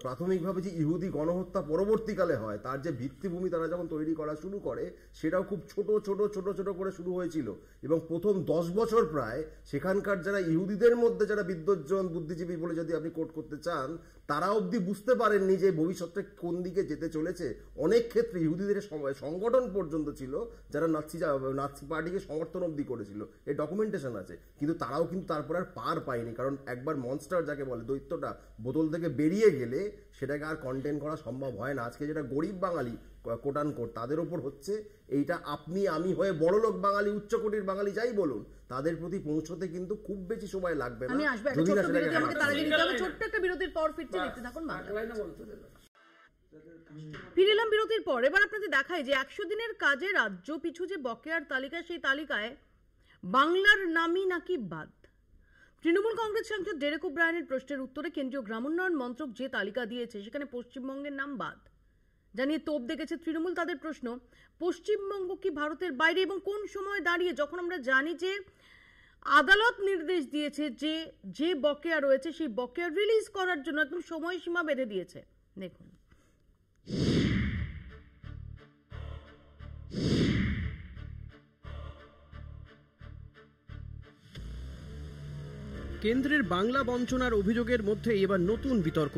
প্রাথমিকভাবে যে ইহুদি গণহত্যা পরবর্তীকালে হয় তার যে ভিত্তিভূমি তারা যখন তৈরি করা শুরু করে, সেটাও খুব ছোট ছোট করে শুরু হয়েছিল। এবং প্রথম 10 বছর প্রায় সেখানকার যারা ইহুদিদের মধ্যে যারা বিদ্বজ্জন বুদ্ধিজীবী বলে যদি আপনি কোট করতে চান, তারা অবধি বুঝতে পারেননি যে ভবিষ্যৎটা কোন দিকে যেতে চলেছে। অনেক ক্ষেত্রে ইহুদিদের সংগঠন পর্যন্ত ছিল যারা নাৎসি পার্টিকে সমর্থন অবধি করেছিল, এই ডকুমেন্টেশন আছে। কিন্তু তারাও কিন্তু তারপর আর পার পায়নি, কারণ একবার মনস্টার যাকে বলে, দৈত্যটা বোতল থেকে বেরিয়ে গেলে সেটাকে আর কন্টেন করা সম্ভব হয় না। আজকে যেটা গরিব বাঙালি কোটান কোট তাদের উপর হচ্ছে, এইটা আপনি আমি হয়ে বড়লোক বাঙালি, উচ্চকোটির বাঙালি যাই বলুন, তাদের প্রতি পৌঁছতে কিন্তু খুব বেশি সময় লাগবে না। ফিরে এলাম বিরতির পর। এবার আপনাদের দেখায় যে 100 দিনের কাজে রাজ্য পিছু যে বকেয়ার তালিকা, সেই তালিকায় বাংলার নামই নাকি বাদ। তৃণমূল কংগ্রেস সাংসদ ডেরেক ওব্রায়েনের প্রশ্নের উত্তরে কেন্দ্রীয় গ্রামোন্নয়ন মন্ত্রক যে তালিকা দিয়েছে সেখানে পশ্চিমবঙ্গের নাম বাদ জানিয়ে তোপ দেখেছে তৃণমূল। তাদের প্রশ্ন, পশ্চিমবঙ্গ কি ভারতের বাইরে, এবং কোন সময় দাঁড়িয়ে, যখন আমরা জানি যে আদালত নির্দেশ দিয়েছে যে বকেয়া রয়েছে সেই বকেয়া রিলিজ করার জন্য একদম সময়সীমা বেঁধে দিয়েছে। দেখুন, কেন্দ্রের বাংলা বঞ্চনার অভিযোগের মধ্যে এবার নতুন বিতর্ক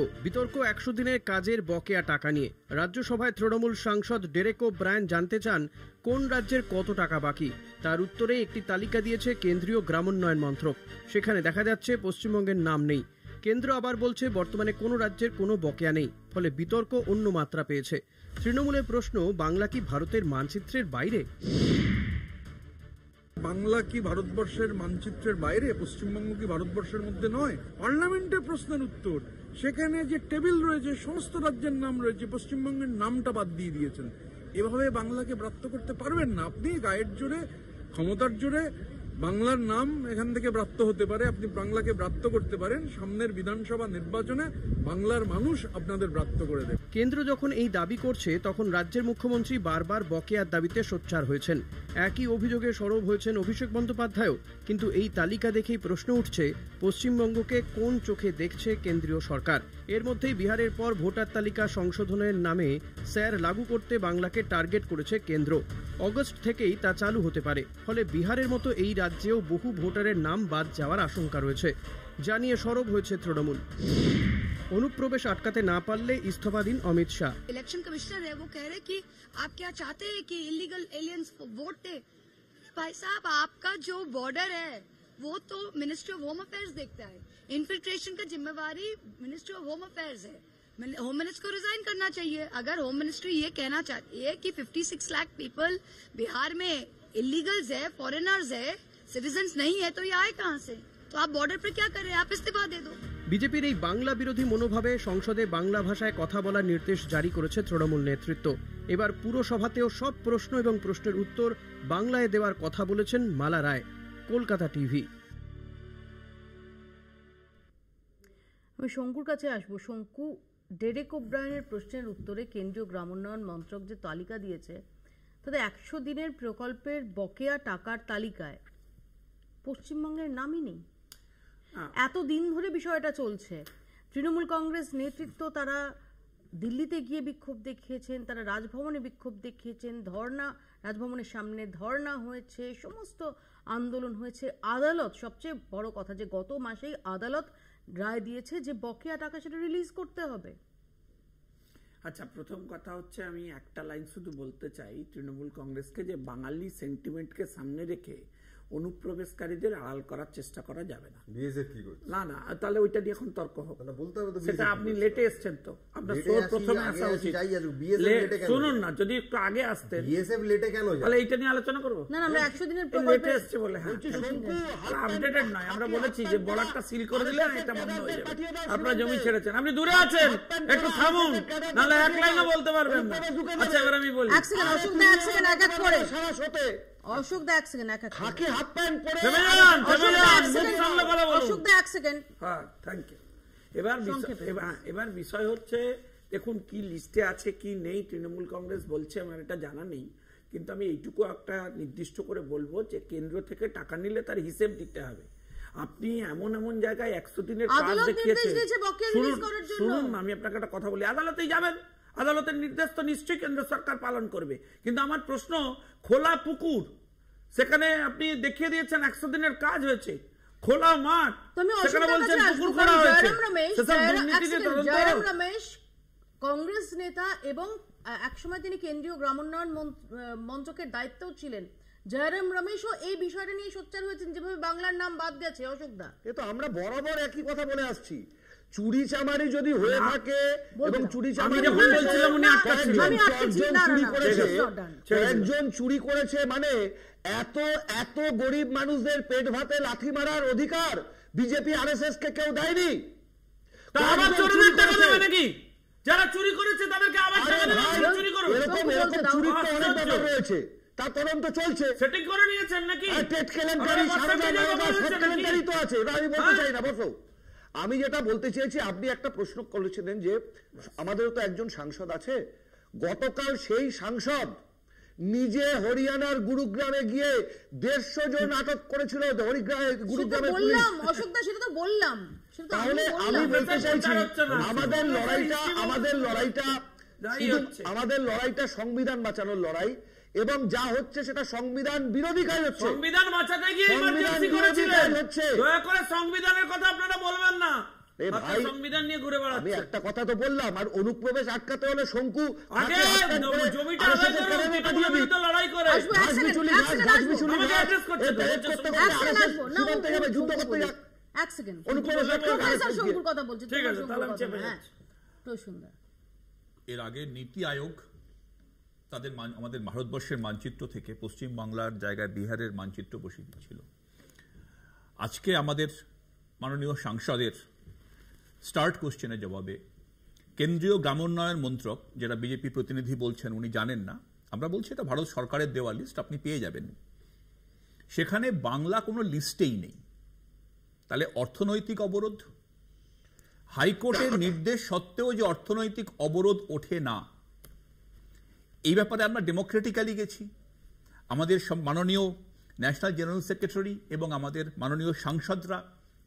100 দিনের কাজের বকেয়া টাকা নিয়ে। রাজ্যসভায় তৃণমূল সাংসদ ডেরেক ওব্রায়েন জানতে চান কোন রাজ্যের কত টাকা বাকি। তার উত্তরে একটি তালিকা দিয়েছে কেন্দ্রীয় গ্রামোন্নয়ন মন্ত্রক, সেখানে দেখা যাচ্ছে পশ্চিমবঙ্গের নাম নেই। কেন্দ্র আবার বলছে বর্তমানে কোনো রাজ্যের কোনো বকেয়া নেই, ফলে বিতর্ক অন্য মাত্রা পেয়েছে। তৃণমূলের প্রশ্ন, বাংলা কি ভারতের মানচিত্রের বাইরে? বাংলা কি ভারতবর্ষের মানচিত্রের বাইরে? পশ্চিমবঙ্গ কি ভারতবর্ষের মধ্যে নয়? পার্লামেন্টের প্রশ্নের উত্তর, সেখানে যে টেবিল রয়েছে সমস্ত রাজ্যের নাম রয়েছে, পশ্চিমবঙ্গের নামটা বাদ দিয়ে দিয়েছেন। এভাবে বাংলাকে ব্রাত্য করতে পারবেন না আপনি। গায়ের জোরে, ক্ষমতার জোরে বাংলার নাম এখান থেকে ব্রাত্য হতে পারে, আপনি বাংলাকে ব্রাত্য করতে পারেন। সামনের বিধানসভা নির্বাচনে বাংলার মানুষ আপনাদের ব্রাত্য করে দেবে। কেন্দ্র যখন এই দাবি করছে, তখন রাজ্যের মুখ্যমন্ত্রী বারবার বকেয়ার দাবিতে সোচ্চার হয়েছেন। একই অভিযোগে সরব হয়েছেন অভিষেক বন্দ্যোপাধ্যায়ও। কিন্তু এই তালিকা দেখেই প্রশ্ন উঠছে, পশ্চিমবঙ্গকে কোন চোখে দেখছে কেন্দ্রীয় সরকার? এর মধ্যেই বিহারের পর ভোটার তালিকা সংশোধনের নামে স্যার লাগু করতে বাংলাকে টার্গেট করেছে কেন্দ্র। অগস্ট থেকেই তা চালু হতে পারে, ফলে বিহারের মতো এই রাজ্যেও বহু ভোটারের নাম বাদ যাওয়ার আশঙ্কা রয়েছে, জানিয়ে সরব হয়েছে তৃণমূল। অনুপ্রবেশ আটকাতে না পারলে ইস্তফা দিন অমিত শাহ। इलेक्शन कमिश्नर है, वो कह रहे कि आप क्या चाहते हैं कि इलीगल एलियंस वोट दे? भाई साहब, आपका जो बॉर्डर है वो तो मिनिस्ट्री ऑफ होम अफेयर्स देखता है। इन्फिल्ट्रेशन का जिम्मेवारी मिनिस्ट्री ऑफ होम अफेयर्स है। होम मिनिस्टर को रिजाइन करना चाहिए। अगर होम मिनिस्ट्री ये कहना चाहती है कि 56 लाख पीपल बिहार में इलीगल्स है, फॉरेनर्स है, सिटीजन्स नहीं है, तो ये आए कहाँ से? तो आप बॉर्डर पर क्या कर रहे हैं? आप इस्तीफा दे दो। বিজেপির এই বাংলা বিরোধী মনোভাবে সংসদে বাংলা ভাষায় কথা বলার নির্দেশ জারি করেছে তৃণমূল নেতৃত্ব। এবার পুরসভাতেও সব প্রশ্ন এবং প্রশ্নের উত্তর বাংলায় দেওয়ার কথা বলেছেন মালা রায়। কলকাতা টিভি। আমি শঙ্কুর কাছে আসবো। শঙ্কু, ডেরেক ওব্রায়েনের প্রশ্নের উত্তরে কেন্দ্রীয় গ্রামোন্নয়ন মন্ত্রক যে তালিকা দিয়েছে তাতে 100 দিনের প্রকল্পের বকেয়া টাকার তালিকায় পশ্চিমবঙ্গের নামই নেই। এত দিন ধরে বিষয়টা চলছে। তৃণমূল কংগ্রেস নেতৃত্ব তারা দিল্লিতে গিয়ে বিক্ষোভ দেখিয়েছেন, তারা রাজভবনে বিক্ষোভ দেখিয়েছেন, ধর্ণা, রাজভবনের সামনে ধর্ণা হয়েছে, সমস্ত আন্দোলন হয়েছে। আদালত, সবচেয়ে বড় কথা যে গত মাসেই আদালত রায় দিয়েছে যে বকেয়া টাকা সেটা রিলিজ করতে হবে। আচ্ছা, প্রথম কথা হচ্ছে আমি একটা লাইন শুধু বলতে চাই তৃণমূল কংগ্রেসকে, যে বাঙালি সেন্টিমেন্টকে সামনে রেখে অনুপ্রবেশকারীদের আড়াল করার চেষ্টা করা যাবে না। বিএসএফ কি করছে? না না, তাহলে ওইটা নিয়ে এখন তর্ক হবে। বলতে হবে তো, সেটা আপনি লেটে এসেছেন তো, আপনার প্রথমে আসা উচিত। শুনুন না, যদি একটু আগে আসতেন। বিএসএফ লেটে কেন যায়? তাহলে এইটা নিয়ে আলোচনা করব। না না, আমরা 100 দিনের লেটে এসেছে বলে হ্যাঁ আপডেটেড নয়। আমরা বলেছি যে বর্ডারটা সিল করে দিলে এটা বন্ধ হয়ে যাবে। আপনারা জমি ছেড়েছেন, আপনি দূরে আছেন, একটু থামুন, নাহলে এক লাইনও বলতে পারবেন না। আচ্ছা, এবার আমি বলি। এক সেকেন্ড অশোক দা, এক সেকেন্ড এক এক করে। অশোক দা এক সেকেন্ড এক এক খাকি হাফ প্যান্ট পরে অশোক দা এক সেকেন্ড। হ্যাঁ, থ্যাংক ইউ। এবার বিষয় হচ্ছে, দেখুন কি লিস্টে আছে কি নেই তৃণমূল কংগ্রেস বলছে, আমার এটা জানা নেই, কিন্তু আমি এইটুকু একটা নির্দিষ্ট করে বলবো যে কেন্দ্র থেকে টাকা নিলে তার হিসেব দিতে হবে। আপনি এমন এমন জায়গায় 100 দিনের কাজ দেখিয়েছেন। শুনুন, আমি আপনাকে একটা কথা বলি, আদালতেই যাবেন, আদালতের নির্দেশ তো নিশ্চয়ই কেন্দ্র সরকার পালন করবে। কিন্তু আমার প্রশ্ন, খোলা পুকুর, সেখানে আপনি দেখিয়ে দিয়েছেন 100 দিনের কাজ হয়েছে, খোলা মাঠ, সেখানে বলছেন পুকুর খোঁড়া হয়েছে। জয়রাম রমেশ কংগ্রেস নেতা এবং একসময় তিনি কেন্দ্রীয় গ্রামোন্নয়ন মন্ত্রকের দায়িত্বও ছিলেন। জয়রাম রমেশও এই বিষয়টা নিয়ে সোচ্চার হয়েছেন, যেভাবে বাংলার নাম বাদ গেছে। অশোক দা, এ তো আমরা বরাবর একই কথা বলে আসছি। চুরি চামারি যদি হয়ে থাকে এবং চুরি চামারি একজন চুরি করেছে, মানে এত এত গরিব মানুষদের পেট ভাতে লাথি মারার অধিকার বিজেপি আরএসএস কে কেউ দেয়নি। যারা চুরি করেছে তাদেরকে আবার এরকম চুরি তো অনেক ব্যাপার রয়েছে, তার তদন্ত চলছে। সেটিং করে নিয়েছেন নাকি? পেট কেলেঙ্কারি, সারদা নারদা সব কেলেঙ্কারি তো আছে, আমি বলতে চাই না। বসো, আমি যেটা বলতে চেয়েছি, আপনি একটা প্রশ্ন করেছিলেন যে আমাদের তো একজন সাংসদ আছে, গতকাল সেই সাংসদ নিজে হরিয়ানার গুরুগ্রামে গিয়ে 150 জন আটক করেছিল। গুরুগ্রামে তাহলে আমি বলতে চাইছি আমাদের লড়াইটা সংবিধান বাঁচানোর লড়াই, এবং যা হচ্ছে সেটা সংবিধান বিরোধী কাজ হচ্ছে। সংবিধান বাঁচাতে গিয়ে ইমার্জেন্সি করেছিলেন, দয়া করে সংবিধানের কথা আপনারা বলবেন না। সংবিধান নিয়ে ঘুরে বেড়াচ্ছে। আমি একটা কথা তো বললাম, আর অনুপ্রবেশ আটকাতে হলে শঙ্কু লড়াই করে যুদ্ধ করতে যাক। এর আগে নীতি আয়োগ তাদের আমাদের ভারতবর্ষের মানচিত্র থেকে পশ্চিমবাংলার জায়গায় বিহারের মানচিত্র বসিয়ে দিয়েছিল। আজকে আমাদের মাননীয় সাংসদের স্টার্ট কোশ্চেনের জবাবে কেন্দ্রীয় গ্রামোন্নয়ন মন্ত্রক, যেটা বিজেপি প্রতিনিধি বলছেন উনি জানেন না, আমরা বলছি এটা ভারত সরকারের দেওয়া লিস্ট, আপনি পেয়ে যাবেন, সেখানে বাংলা কোনো লিস্টেই নেই। তাহলে অর্থনৈতিক অবরোধ, হাইকোর্টের নির্দেশ সত্ত্বেও যে অর্থনৈতিক অবরোধ ওঠে না, এই ব্যাপারে আমরা ডেমোক্রেটিক্যালি গেছি। আমাদের মাননীয় ন্যাশনাল জেনারেল সেক্রেটারি এবং আমাদের মাননীয় সাংসদরা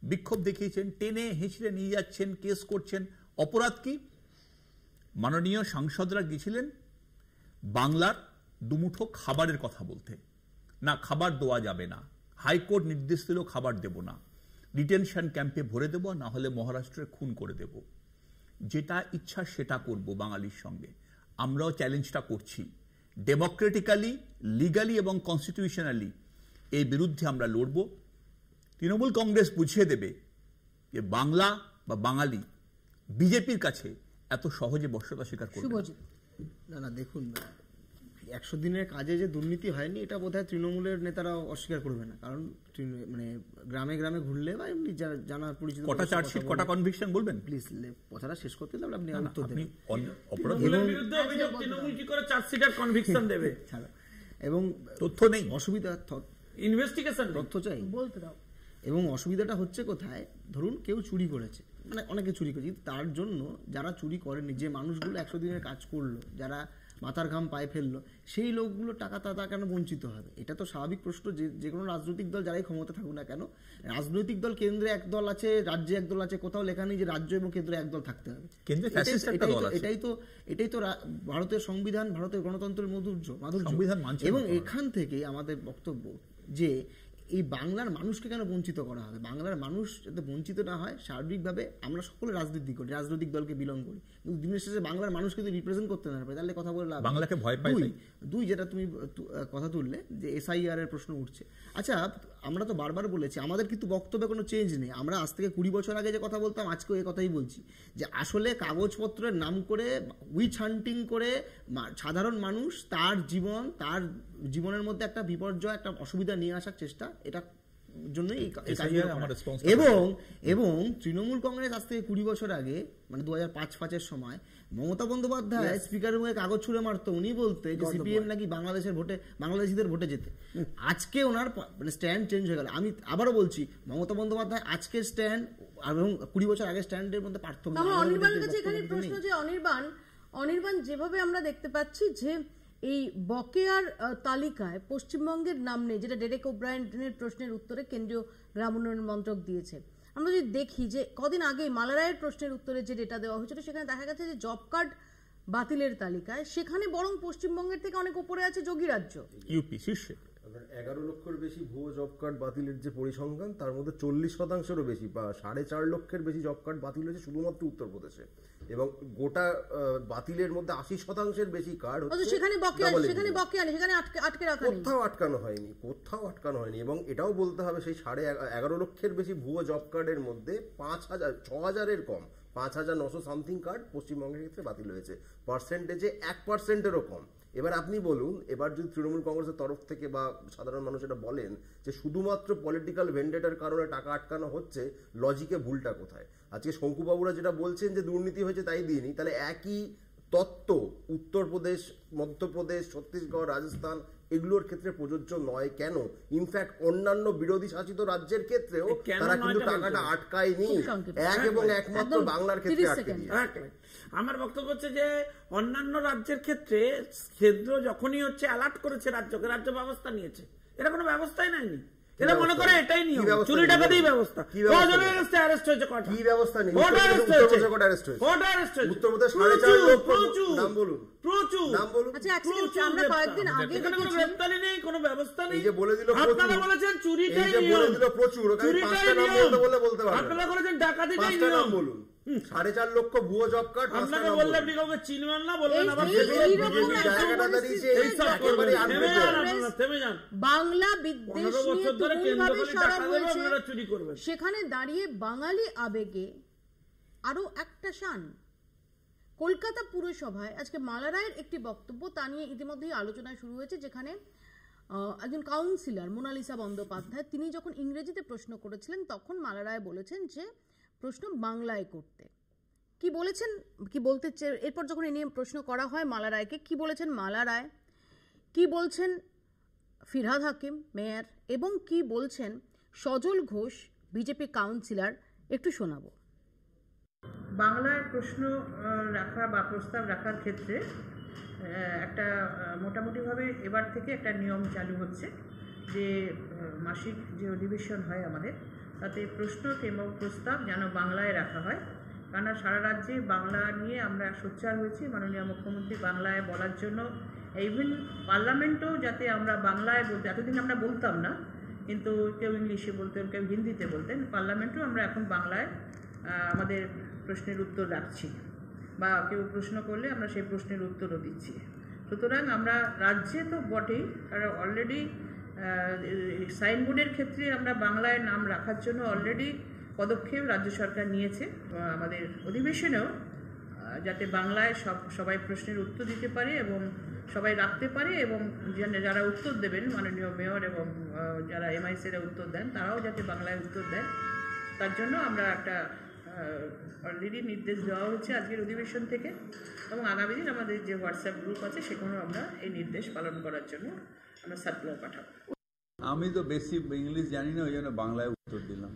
বিক্ষোভ দেখিয়েছেন, টেনে হিঁচড়ে নিয়ে যাচ্ছেন, কেস করছেন। অপরাধ কি? মাননীয় সাংসদরা গিয়েছিলেন বাংলার দুমুঠো খাবারের কথা বলতে, না খাবার দেওয়া যাবে না, হাইকোর্ট নির্দেশ দিলেও খাবার দেব না, ডিটেনশন ক্যাম্পে ভরে দেব, না হলে মহারাষ্ট্রে খুন করে দেব। যেটা ইচ্ছা সেটা করব বাঙালির সঙ্গে। আমরাও চ্যালেঞ্জটা করছি ডেমোক্রেটিক্যালি, লিগালি এবং কনস্টিটিউশনালি। এই বিরুদ্ধে আমরা লড়ব। তৃণমূল কংগ্রেস বুঝিয়ে দেবে যে বাংলা বা বাঙালি বিজেপির কাছে এত সহজে বশ্যতা স্বীকার করবে না। না দেখুন, 100 দিনের কাজে যে দুর্নীতি হয়নি এটা বোধহয় তৃণমূলের নেতারা অস্বীকার করবে না, কারণ মানে গ্রামে গ্রামে ঘুরলে বা এমনি জানা পরিচিত কটা চার্জশিট কটা কনভিকশন বলবেন প্লিজ, কথাটা শেষ করতে দিলে আপনি উত্তর দেবেন। এবং তথ্য নেই, অসুবিধা ইনভেস্টিগেশন তথ্য চাই বলতে দাও। এবং অসুবিধাটা হচ্ছে কোথায়, ধরুন কেউ চুরি করেছে, মানে অনেকে চুরি করেছে, তার জন্য যারা চুরি করেনি, যে মানুষগুলো 100 দিনের কাজ করলো, যারা মাথার ঘাম পায়ে ফেললো, সেই লোকগুলো টাকা তারা কেন বঞ্চিত হবে? এটা তো স্বাভাবিক প্রশ্ন। যে কোনো রাজনৈতিক দল যারাই ক্ষমতা থাকুক না কেন, রাজনৈতিক দল কেন্দ্রে এক দল আছে, রাজ্যে এক দল আছে, কোথাও লেখা নেই যে রাজ্য এবং কেন্দ্রে এক দল থাকতে হবে। এটাই তো ভারতের সংবিধান, ভারতের গণতন্ত্রের মাধুর্য। এবং এখান থেকে আমাদের বক্তব্য যে এই বাংলার মানুষকে কেন বঞ্চিত করা হবে? বাংলার মানুষ যাতে বঞ্চিত না হয়, সার্বিকভাবে আমরা সকলে রাজনীতি করি, রাজনৈতিক দলকে বিলং করি, কিন্তু দিনের শেষে বাংলার মানুষকে যদি রিপ্রেজেন্ট করতে না পারে তাহলে কথা বলে লাভ। বাংলাকে ভয় পাই। দুই যেটা তুমি কথা তুললে যে SIR এর প্রশ্ন উঠছে, আচ্ছা আমরা তো বারবার বলেছি আমাদের কিন্তু বক্তব্যে কোনো চেঞ্জ নেই। আমরা আজ থেকে 20 বছর আগে যে কথা বলতাম আজকেও এই কথাই বলছি, যে আসলে কাগজপত্রের নাম করে উইচ হান্টিং করে সাধারণ মানুষ তার জীবনের মধ্যে একটা বিপর্যয়, একটা অসুবিধা নিয়ে আসার চেষ্টা, এটা জন্যই এবং তৃণমূল কংগ্রেস আজ থেকে 20 বছর আগে, মানে 2005-5-এর সময় মমতা বন্দ্যোপাধ্যায় স্পিকারের মুখে কাগজ ছুঁড়ে মারতো, উনি বলতে যে CPM নাকি বাংলাদেশিদের ভোটে যেতে। আজকে ওনার মানে স্ট্যান্ড চেঞ্জ হয়ে গেল। আমি আবারও বলছি, মমতা বন্দ্যোপাধ্যায় আজকের স্ট্যান্ড এবং 20 বছর আগের স্ট্যান্ডের মধ্যে পার্থক্য। অনির্বাণের কাছে এখানে প্রশ্ন যে অনির্বাণ যেভাবে আমরা দেখতে পাচ্ছি যে এই বকেয়ার তালিকায় পশ্চিমবঙ্গের নাম নেই, যেটা ডেরেক ওব্রায়েনের প্রশ্নের উত্তরে কেন্দ্রীয় গ্রাম উন্নয়ন মন্ত্রক দিয়েছে। আমরা যদি দেখি যে কদিন আগে মালারায়ের প্রশ্নের উত্তরে যে ডেটা দেওয়া হয়েছিল, সেখানে দেখা গেছে যে জব কার্ড বাতিলের তালিকায় সেখানে বরং পশ্চিমবঙ্গের থেকে অনেক উপরে আছে যোগী রাজ্য, ইউপি শীর্ষে। 11 লক্ষের বেশি ভুয়ো জব কার্ড বাতিলের যে পরিসংখ্যান, তার মধ্যে 40%-এরও বেশি বা 4.5 লক্ষের বেশি জব কার্ড বাতিল হয়েছে শুধুমাত্র উত্তরপ্রদেশে, এবং গোটা বাতিলের মধ্যে 80%-এর বেশি কার্ড সেখানে আটকে রাখা নেই, কোথাও আটকানো হয়নি। এবং এটাও বলতে হবে সেই 11.5 লক্ষের বেশি ভুয়ো জব কার্ডের মধ্যে 6,000-এর কম, 5,900 সামথিং কার্ড পশ্চিমবঙ্গের ক্ষেত্রে বাতিল হয়েছে, পার্সেন্টেজে 1%-এরও কম। এবার আপনি বলুন, এবার যদি তৃণমূল কংগ্রেসের তরফ থেকে বা সাধারণ মানুষ এটা বলেন যে শুধুমাত্র পলিটিক্যাল ভেন্ডেটার কারণে টাকা আটকানো হচ্ছে, লজিকে ভুলটা কোথায়? আজকে শঙ্কুবাবুরা যেটা বলছেন যে দুর্নীতি হয়েছে তাই দিইনি, তাহলে একই তত্ত্ব উত্তরপ্রদেশ, মধ্যপ্রদেশ, ছত্তিশগড়, রাজস্থান এগুলোর ক্ষেত্রে প্রযোজ্য নয় কেন? ইনফ্যাক্ট অন্যান্য বিরোধী শাসিত রাজ্যের ক্ষেত্রেও তারা কিন্তু টাকাটা আটকায়নি, এক এবং একমাত্র বাংলার ক্ষেত্রে আটকে দিয়েছে। আমার বক্তব্য হচ্ছে যে অন্যান্য রাজ্যের ক্ষেত্রে কেন্দ্র যখনই হচ্ছে অ্যালার্ট করেছে রাজ্যকে, রাজ্য ব্যবস্থা নিয়েছে, এটা কোনো ব্যবস্থাই নেয়নি। এরা মনে করে এটাই নিয়ম, চুরি টাকাতেই ব্যবস্থা। অ্যারেস্ট হয়েছে, কি ব্যবস্থা নেই? উত্তরপ্রদেশ 4.5 লক্ষ নাম বলুন, প্রচুর নাম বলুন। আমরা কয়েকদিন আগে কোনো গ্রেফতারি নেই, কোনো ব্যবস্থা নেই। এই যে বলে দিল আপনারা বলেছেন চুরিটাই নিয়ম, বলে দিল প্রচুর, চুরিটাই নিয়ম বলতে পারবেন। আপনারা বলেছেন ডাকাতিটাই নিয়ম, বলুন 4.5 লক্ষ ভুয়ো জব কার্ড। আপনাকে বললে আপনি কাউকে চিনবেন না, বলবেন আবার বাংলা বিদ্বেষ নিয়ে তুমুলভাবে সরব হয়েছে, সেখানে দাঁড়িয়ে বাঙালি আবেগে আরো একটা শান। কলকাতা পুরসভায় আজকে মালারায়ের একটি বক্তব্য, তা নিয়ে ইতিমধ্যেই আলোচনা শুরু হয়েছে, যেখানে একজন কাউন্সিলর মোনালিসা বন্দ্যোপাধ্যায়, তিনি যখন ইংরেজিতে প্রশ্ন করেছিলেন তখন মালারায় বলেছেন যে প্রশ্ন বাংলায় করতে। কি বলেছেন, কি বলতে, এরপর যখন এ নিয়ে প্রশ্ন করা হয় মালারায়কে, কি বলেছেন মালারায়, কি বলছেন ফিরহাদ হাকিম মেয়র, এবং কি বলছেন সজল ঘোষ বিজেপি কাউন্সিলর, একটু শোনাবো। বাংলায় প্রশ্ন রাখা বা প্রস্তাব রাখার ক্ষেত্রে একটা মোটামুটিভাবে এবার থেকে একটা নিয়ম চালু হচ্ছে যে মাসিক যে অধিবেশন হয় আমাদের, তাতে প্রশ্ন এবং প্রস্তাব যেন বাংলায় রাখা হয়। কেননা সারা রাজ্যে বাংলা নিয়ে আমরা সোচ্চার হয়েছি, মাননীয় মুখ্যমন্ত্রী বাংলায় বলার জন্য, ইভেন পার্লামেন্টেও যাতে আমরা বাংলায় বলতে, এতদিন আমরা বলতাম না, কিন্তু কেউ ইংলিশে বলতেন, কেউ হিন্দিতে বলতেন, পার্লামেন্টেও আমরা এখন বাংলায় আমাদের প্রশ্নের উত্তর রাখছি, বা কেউ প্রশ্ন করলে আমরা সেই প্রশ্নের উত্তরও দিচ্ছি। সুতরাং আমরা রাজ্যে তো বটেই, কারণ অলরেডি সাইনবোর্ডের ক্ষেত্রে আমরা বাংলায় নাম রাখার জন্য অলরেডি পদক্ষেপ রাজ্য সরকার নিয়েছে। আমাদের অধিবেশনেও যাতে বাংলায় সবাই প্রশ্নের উত্তর দিতে পারে এবং সবাই রাখতে পারে এবং যারা উত্তর দেবেন মাননীয় মেয়র এবং যারা এমআইসিরা উত্তর দেন তারাও যাতে বাংলায় উত্তর দেন তার জন্য আমরা একটা অলরেডি নির্দেশ দেওয়া হচ্ছে আজকের অধিবেশন থেকে এবং আগামী দিন আমাদের যে হোয়াটসঅ্যাপ গ্রুপ আছে সেখানেও আমরা এই নির্দেশ পালন করার জন্য আমরা সার্কুলার পাঠাবো। আমি তো বেশি ইংলিশ জানি না, ওই জন্য বাংলায় উত্তর দিলাম।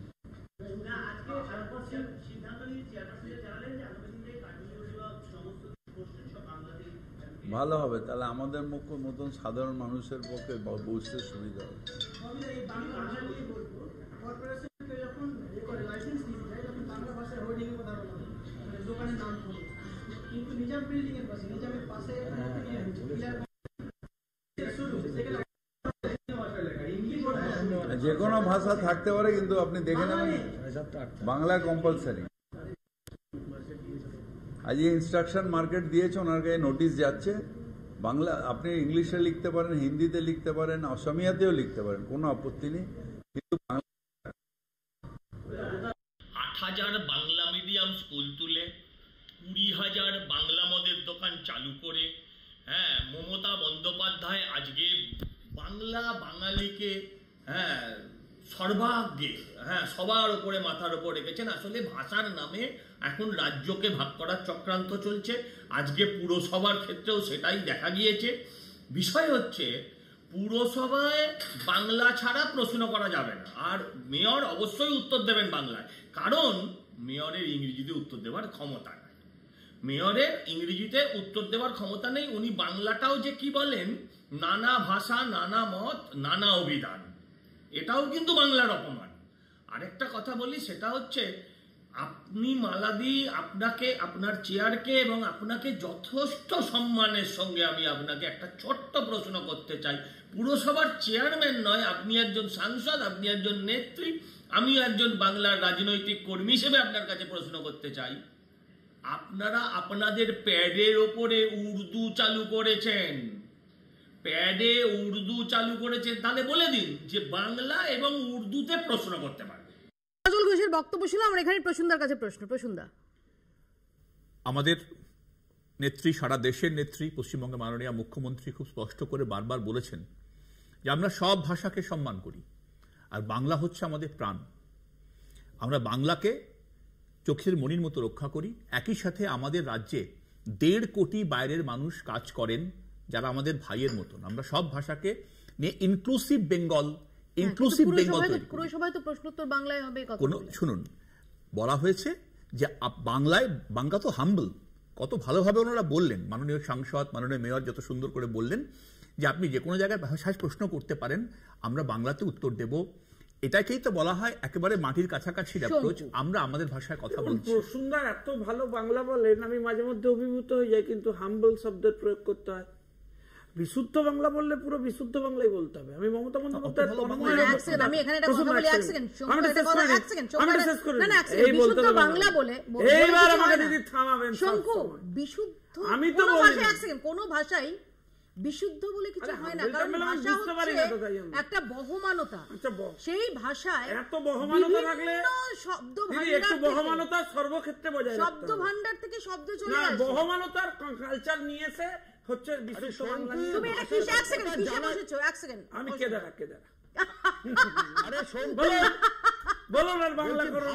ভালো হবে, তাহলে আমাদের মতন সাধারণ মানুষের পক্ষে বুঝতে সুবিধা হবে। যে কোনো ভাষা থাকতে পারে, কিন্তু আপনি দেখে নেবেন বাংলা কম্পালসারি। আজ ইনস্ট্রাকশন মার্কেট দিয়েছে, ওনার কাছে নোটিশ যাচ্ছে। বাংলা আপনি ইংলিশে লিখতে পারেন, হিন্দিতে লিখতে পারেন, অসমিয়াতেও লিখতে পারেন, কোনো আপত্তি নেই, কিন্তু 8,000 বাংলা মিডিয়াম স্কুল তুলে 20,000 বাংলা মদের দোকান চালু করে, হ্যাঁ, মমতা বন্দ্যোপাধ্যায় আজকে বাংলা বাঙালিকে সর্বাগ্রে সবার উপরে মাথার উপর রেখেছেন। আসলে ভাষার নামে এখন রাজ্যকে ভাগ করার চক্রান্ত চলছে। আজকে পুরসভার ক্ষেত্রেও সেটাই দেখা গিয়েছে। বিষয় হচ্ছে পুরসভায় বাংলা ছাড়া প্রশ্ন করা যাবে না, আর মেয়র অবশ্যই উত্তর দেবেন বাংলায়, কারণ মেয়রের ইংরেজিতে উত্তর দেওয়ার ক্ষমতা নেই। মেয়রের ইংরেজিতে উত্তর দেওয়ার ক্ষমতা নেই। উনি বাংলাটাও যে কি বলেন, নানা ভাষা, নানা মত, নানা অভিধান, এটাও কিন্তু বাংলার অপমান। আরেকটা কথা বলি, সেটা হচ্ছে আপনি মালাদি, আপনাকে, আপনার চেয়ারকে এবং আপনাকে যথেষ্ট সম্মানের সঙ্গে আমি আপনাকে একটা ছোট্ট প্রশ্ন করতে চাই। পুরসভার চেয়ারম্যান নয়, আপনি একজন সাংসদ, আপনি একজন নেত্রী, আমি একজন বাংলার রাজনৈতিক কর্মী হিসেবে আপনার কাছে প্রশ্ন করতে চাই। আপনারা আপনাদের প্যাডের ওপরে উর্দু চালু করেছেন, প্যাডে উর্দু চালু করেছেন, তাহলে বলে দিন যে বাংলা এবং উর্দুতে প্রশ্ন করতে পারবে। সজল ঘোষের বক্তব্য ছিল। আমরা এখানে প্রসূনদার কাছে প্রসূনদা, আমাদের নেত্রী, সারা দেশের নেত্রী, পশ্চিমবঙ্গের মাননীয় মুখ্যমন্ত্রী খুব স্পষ্ট করে বারবার বলেছেন যে আমরা সব ভাষাকে সম্মান করি, আর বাংলা হচ্ছে আমাদের প্রাণ। আমরা বাংলাকে চোখের মণির মতো রক্ষা করি। একই সাথে আমাদের রাজ্যে 1.5 কোটি বাইরের মানুষ কাজ করেন, যারা আমাদের ভাইয়ের মতন। আমরা সব ভাষাকে নিয়ে ইনক্লুসিভ বেঙ্গল পুরসভায় তো প্রশ্নোত্তর বাংলায় হবে। শুনুন, বলা হয়েছে যে বাংলায়, বাংলা তো হাম্বল, কত ভালোভাবে ওনারা বললেন, মাননীয় সাংসদ, মাননীয় মেয়র যত সুন্দর করে বললেন যে আপনি যে কোনো জায়গায় ভাষায় প্রশ্ন করতে পারেন, আমরা বাংলাতে উত্তর দেব। এটাকেই তো বলা হয় একেবারে মাটির কাছাকাছি অ্যাপ্রোচ। আমরা আমাদের ভাষায় কথা বলছি। সুন্দর এত ভালো বাংলা বলেন, আমি মাঝে মধ্যে অভিভূত হয়ে যাই, কিন্তু হাম্বল শব্দের প্রয়োগ করতে হয়। বিশুদ্ধ বাংলা বললে পুরো বিশুদ্ধ বাংলাই বলতে হবে। আমি মমতা বন্দ্যোপাধ্যায় আমি তো কোন ভাষাই বিশুদ্ধ বলে কিছু হয় না, কারণ ভাষা হচ্ছে একটা বহমানতা। সেই ভাষায় এত বহমানতা থাকলে শব্দ বহমানতা সর্বক্ষেত্রে বজায় রাখতে হবে। শব্দ ভান্ডার থেকে শব্দ চলে আসে। বহমানতার কালচার নিয়ে এসে হচ্ছে বিশুদ্ধ বাংলা। তুমি এটা কিসে এক সেকেন্ড আমি কেদারা আরে বলো না বাংলা করো।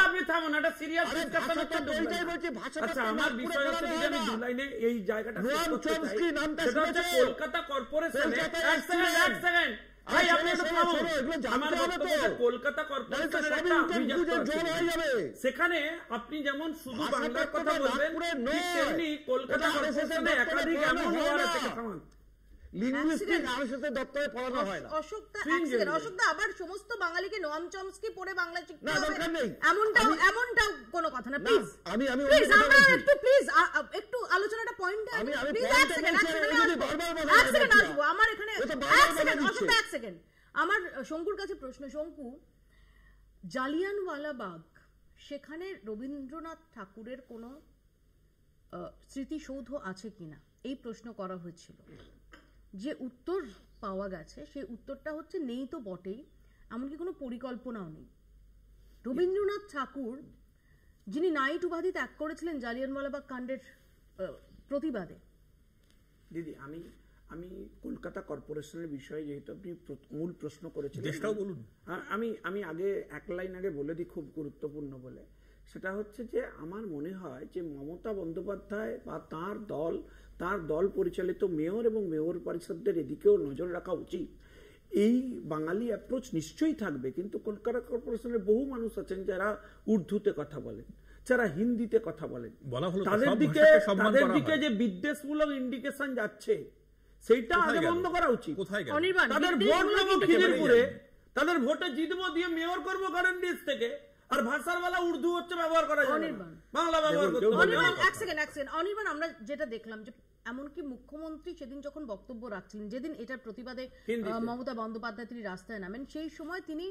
আপনি থামুন, একটা সিরিয়াস ডিসকাশন হচ্ছে। আচ্ছা, আমার বিষয় হচ্ছে যে আমি 2 লাইনে এই জায়গাটা কলকাতা কর্পোরেশনে এক সেকেন্ড ভাই, আপনি একটু থামুন। আমার বক্তব্য কলকাতা কর্পোরেশনের একটা সেখানে আপনি যেমন শুধু বাংলার কথা বলবেন, ঠিক তেমনি কলকাতা কর্পোরেশনে একাধিক এমন হওয়ার আছে। থামান, আবার সমস্ত বাঙালিকে নম চমস্কি পড়ে বাংলা শিখতে হবে এমনটাও কোনো কথা না। প্লিজ একটু আলোচনাটা পয়েন্ট আসবো। আমার এখানে এক সেকেন্ড, আমার শঙ্কুর কাছে প্রশ্ন। শঙ্কু, জালিয়ানওয়ালাবাগ, সেখানে রবীন্দ্রনাথ ঠাকুরের কোনো স্মৃতিসৌধ আছে কিনা এই প্রশ্ন করা হয়েছিল। যে উত্তর পাওয়া গেছে সেই উত্তরটা হচ্ছে নেই তো বটেই, এমনকি কোনো পরিকল্পনাও নেই। রবীন্দ্রনাথ ঠাকুর, যিনি নাইট উপাধি ত্যাগ করেছিলেন জালিয়ানওয়ালাবাগ কাণ্ডের প্রতিবাদে, দিদি আমি কলকাতা কর্পোরেশনের বিষয়ে যেহেতু আপনি মূল প্রশ্ন করেছিলেন, দেশটাও বলুন। আমি আগে এক লাইন আগে বলে দিই, খুব গুরুত্বপূর্ণ বলে। সেটা হচ্ছে যে আমার মনে হয় যে মমতা বন্দ্যোপাধ্যায় বা তার দল পরিচালিত মেয়র এবং মেয়র পরিষদদের এদিকেও নজর রাখা উচিত। এই বাঙালি অ্যাপ্রোচ নিশ্চয়ই থাকবে, কিন্তু কলকাতা কর্পোরেশনের বহু মানুষ আছেন যারা উর্দুতে কথা বলেন, যারা হিন্দিতে কথা বলেন, তাদের দিকে যে বিদ্বেষমূলক ইন্ডিকেশন যাচ্ছে সেইটা আগে বন্ধ করা উচিত। তাদের ভোট নেবো খিদিরপুরে, তাদের ভোটে জিতবো দিয়ে মেয়র করবো গার্ডেনডিস থেকে, আর ভাষার বেলা উর্দু হচ্ছে ব্যবহার করা যাবে না, বাংলা ব্যবহার করতে হবে। এক সেকেন্ড অনির্বাণ, আমরা যেটা দেখলাম যে এমনকি মুখ্যমন্ত্রী সেদিন যখন বক্তব্য রাখছিলেন, যেদিন এটার প্রতিবাদে মমতা বন্দ্যোপাধ্যায় তিনি রাস্তায় নামেন, সেই সময় তিনি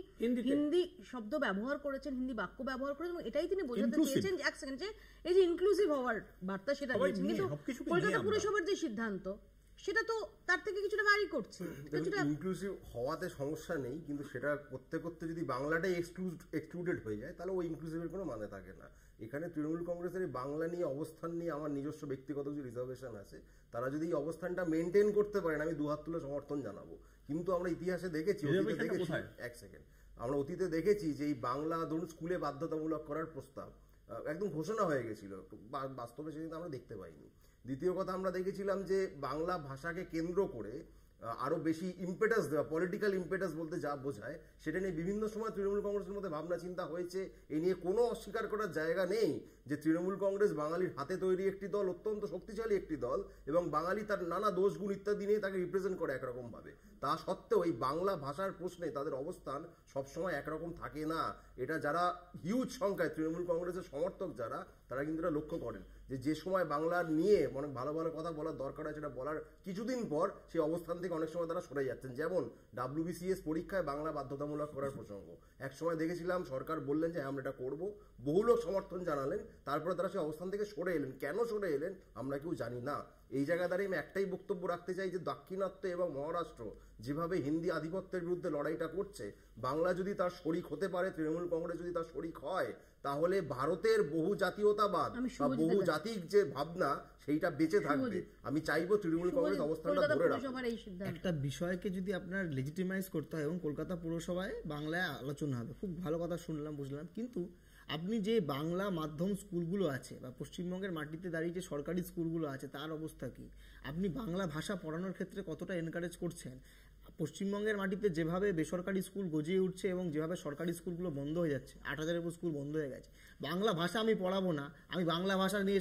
হিন্দি শব্দ ব্যবহার করেছেন, হিন্দি বাক্য ব্যবহার করেছেন, এবং এটাই তিনি বোঝাতে চেয়েছেন এক সেকেন্ড যে এই যে ইনক্লুসিভ হওয়ার বার্তা সেটা দিয়েছেন। কিন্তু কলকাতা পুরসভার যে সিদ্ধান্ত সেটা তো তার থেকে কিছুটা ভারী করছে। ইনক্লুসিভ হওয়াতে সমস্যা নেই, কিন্তু সেটা করতে করতে যদি বাংলাটাই এক্সক্লুডেড হয়ে যায় তাহলে ওই ইনক্লুসিভের কোনো মানে থাকে না। এখানে তৃণমূল কংগ্রেসের বাংলা নিয়ে অবস্থান নিয়ে আমার নিজস্ব ব্যক্তিগত কিছু রিজার্ভেশন আছে। তারা যদি এই অবস্থানটা মেনটেন করতে পারেন আমি দুহাত তুলে সমর্থন জানাবো। কিন্তু আমরা ইতিহাসে দেখেছি, আমরা অতীতে দেখেছি যে এই বাংলা ধরুন স্কুলে বাধ্যতামূলক করার প্রস্তাব একদম ঘোষণা হয়ে গেছিল, বাস্তবে সেদিন আমরা দেখতে পাইনি। দ্বিতীয় কথা, আমরা দেখেছিলাম যে বাংলা ভাষাকে কেন্দ্র করে আরো বেশি ইম্পেটাস দেওয়া, পলিটিক্যাল ইম্পেটাস বলতে যা বোঝায় সেটা নিয়ে বিভিন্ন সময় তৃণমূল কংগ্রেসের মধ্যে ভাবনা চিন্তা হয়েছে। এই নিয়ে কোনো অস্বীকার করার জায়গা নেই যে তৃণমূল কংগ্রেস বাঙালির হাতে তৈরি একটি দল, অত্যন্ত শক্তিশালী একটি দল, এবং বাঙালি তার নানা দোষ গুণ ইত্যাদি নিয়ে তাকে রিপ্রেজেন্ট করে একরকম ভাবে। তা সত্ত্বেও এই বাংলা ভাষার প্রশ্নে তাদের অবস্থান সবসময় একরকম থাকে না। এটা যারা হিউজ সংখ্যায় তৃণমূল কংগ্রেসের সমর্থক যারা, তারা কিন্তু এটা লক্ষ্য করেন যে সময় বাংলার নিয়ে অনেক ভালো ভালো কথা বলার দরকার আছে, সেটা বলার কিছুদিন পর সেই অবস্থান থেকে অনেক সময় তারা সরে যাচ্ছেন। যেমন WBCS পরীক্ষায় বাংলা বাধ্যতামূলক করার প্রসঙ্গ, এক সময় দেখেছিলাম সরকার বললেন যে আমরা এটা করবো, বহু লোক সমর্থন জানালেন, তারপরে তারা সেই অবস্থান থেকে সরে এলেন। কেন সরে এলেন আমরা কেউ জানি না। এই জায়গায় দাঁড়িয়ে আমি একটাই বক্তব্য রাখতে চাই যে দাক্ষিণাত্য এবং মহারাষ্ট্র যেভাবে হিন্দি আধিপত্যের বিরুদ্ধে লড়াইটা করছে, বাংলা যদি তার শরিক হতে পারে, তৃণমূল কংগ্রেস যদি তার শরিক হয়, তাহলে ভারতের বহু জাতীয়তাবাদ বা বহু জাতিক যে ভাবনা সেইটা বেঁচে থাকবে। আমি চাইবো তৃণমূল কংগ্রেস অবস্থানটা ধরে রাখবে। একটা বিষয়কে যদি আপনার লেজিটিমাইজ করতে হয় এবং কলকাতা পুরসভায় বাংলায় আলোচনা হবে, খুব ভালো কথা শুনলাম, বুঝলাম, কিন্তু আপনি যে বাংলা মাধ্যম স্কুলগুলো আছে বা পশ্চিমবঙ্গের মাটিতে দাঁড়িয়ে যে সরকারি স্কুলগুলো আছে তার অবস্থা কি? আপনি বাংলা ভাষা পড়ানোর ক্ষেত্রে কতটা এনকারেজ করছেন? পশ্চিমবঙ্গের মাটিতে যেভাবে বেসরকারি স্কুল গজিয়ে উঠছে এবং যেভাবে সরকারি স্কুলগুলো বন্ধ হয়ে যাচ্ছে, 8,000 স্কুল বন্ধ হয়ে গেছে, বাংলা ভাষা আমি পড়াবো না, আমি বাংলা ভাষা নিয়ে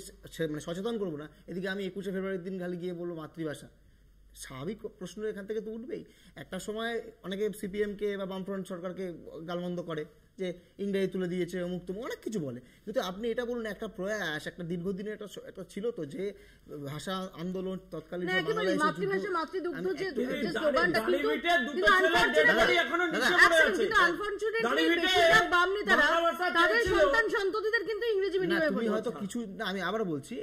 মানে সচেতন করবো না, এদিকে আমি 21শে ফেব্রুয়ারির দিন খালি গিয়ে বলবো মাতৃভাষা। স্বাভাবিক প্রশ্ন এখান থেকে তো উঠবেই। একটা সময় অনেকে সিপিএমকে বা বামফ্রন্ট সরকারকে গালমন্দ করে যে ইংরেজি তুলে দিয়েছে, অমুক তমুক অনেক কিছু বলে, কিন্তু আপনি এটা বলুন একটা প্রয়াস, একটা দীর্ঘদিনের একটা ছিল তো যে ভাষা আন্দোলন তৎকালীন হয়তো কিছু, আমি আবার বলছি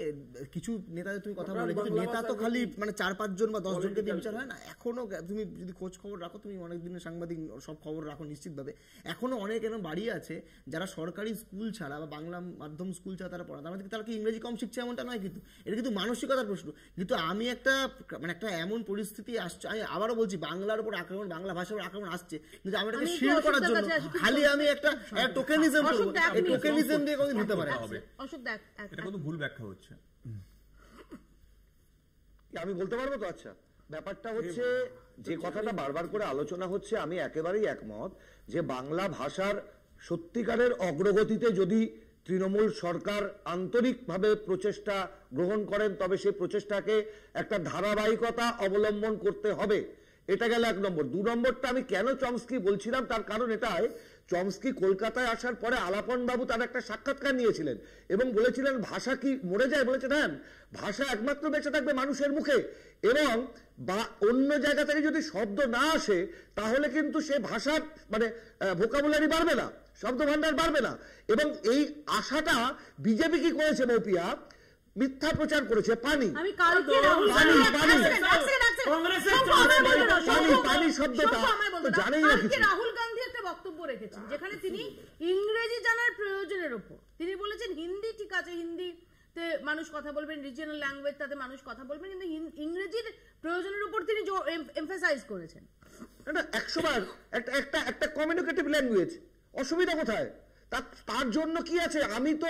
কিছু নেতাদের তুমি কথা বলে, কিন্তু নেতা তো খালি মানে 4-5 জন বা 10 জনকে দিয়ে বিচার হয় না। এখনো তুমি যদি খোঁজ খবর রাখো, তুমি অনেক দিনের সাংবাদিক, সব খবর রাখো নিশ্চিতভাবে, এখনো অনেক এরকম বাড়ি আছে যারা সরকারি স্কুল ছাড়া বা বাংলা মাধ্যম স্কুল ছাড়া তারা পড়া, তারা কি ইংরেজি কম শিখছে এমনটা নয়, কিন্তু এটা কিন্তু মানসিকতার প্রশ্ন। কিন্তু আমি একটা এমন পরিস্থিতি আসছে, আমি আবারও বলছি বাংলার উপর আক্রমণ, বাংলা ভাষার উপর আক্রমণ আসছে, কিন্তু আমি এটাকে শিল্ড করার জন্য খালি আমি একটা টোকেনিজম করব, এই টোকেনিজম দিয়ে কোনদিন হতে পারে হবে। এটা কত ভুল ব্যাখ্যা হচ্ছে আমি বলতে পারবো তো? আচ্ছা, ব্যাপারটা হচ্ছে যে কথাটা বারবার করে আলোচনা হচ্ছে, আমি একেবারেই একমত যে বাংলা ভাষার সত্যিকারের অগ্রগতিতে যদি তৃণমূল সরকার আন্তরিকভাবে প্রচেষ্টা গ্রহণ করেন, তবে সেই প্রচেষ্টাকে একটা ধারাবাহিকতা অবলম্বন করতে হবে। এটা গেল 1 নম্বর। 2 নম্বরটা আমি কেন চমস্কি বলছিলাম তার কারণ এটাই, চমস্কি কলকাতায় আসার পরে আলাপন বাবু তার একটা সাক্ষাৎকার নিয়েছিলেন এবং বলেছিলেন ভাষা কি মরে যায়? বলেছেন হ্যাঁ, ভাষা একমাত্র বেঁচে থাকবে মানুষের মুখে, এবং বা অন্য জায়গা থেকে যদি শব্দ না আসে তাহলে কিন্তু সে ভাষার মানে ভোকাবুলারি বাড়বে না, শব্দ ভান্ডার বাড়বে না। এবং এই আশাটা বিজেপি কি করেছে? মৌপিয়া মিথ্যা প্রচার করেছে, পানি শব্দটা জানেই না কিছু। রাহুল গান্ধী একটা বক্তব্য রেখেছেন যেখানে তিনি ইংরেজি জানার প্রয়োজনের উপর তিনি বলেছেন হিন্দি ঠিক আছে, হিন্দিতে মানুষ কথা বলবেন, রিজিয়নাল ল্যাঙ্গুয়েজ তাতে মানুষ কথা বলবেন, কিন্তু ইংরেজির প্রয়োজনের উপর তিনি এমফাসাইজ করেছেন। না 100 বার একটা কমিউনিকেটিভ ল্যাঙ্গুয়েজ, অসুবিধা কোথায়? তার জন্য কি আছে? আমি তো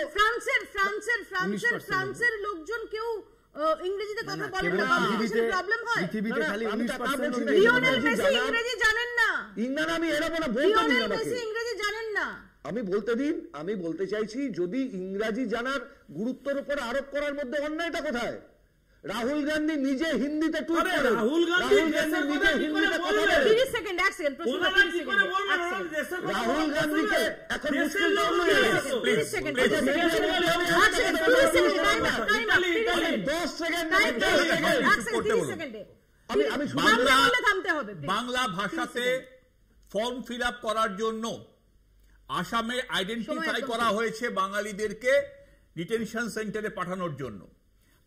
ফ্রান্সের লোকজন কেউ ইংরেজিতে কথা বলেন না, প্রবলেম হয়। পৃথিবীতে খালি 19% লিওনেল মেসি ইংরেজি জানেন না। ইংরেজি আমি এরকম না, বলতে দিন আমাকে। ইংরেজি জানেন না, আমি বলতে দিন। আমি বলতে চাইছি যদি ইংরেজি জানার গুরুত্বের উপর আরোপ করার মধ্যে অন্যায়টা কোথায়? রাহুল গান্ধী নিজে হিন্দিতে টুইট করেন, রাহুল গান্ধী নিজে হিন্দিতে কথা বলেন। 30 সেকেন্ড, এক সেকেন্ড, প্রশ্ন রাহুল গান্ধীকে এখন মুশকিল তো হয়ে গেছে। 30 সেকেন্ড, 10 সেকেন্ড আমি থামতে হবে। বাংলা ভাষাতে ফর্ম ফিল আপ করার জন্য আসামে আইডেন্টিফাই করা হয়েছে বাঙালিদেরকে ডিটেনশন সেন্টারে পাঠানোর জন্য।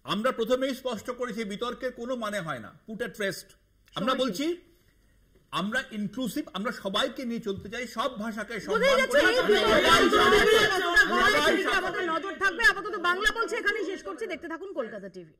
আমরা প্রথমেই স্পষ্ট করেছি বিতর্কের কোনো মানে হয় না, পুট এট রেস্ট। আমরা বলছি আমরা ইনক্লুসিভ, আমরা সবাইকে নিয়ে চলতে চাই, সব ভাষাকে সম্মান করে। আমাদের নজর থাকবে। আপাতত বাংলা বলছে এখানেই শেষ করছি। দেখতে থাকুন কলকাতা টিভি।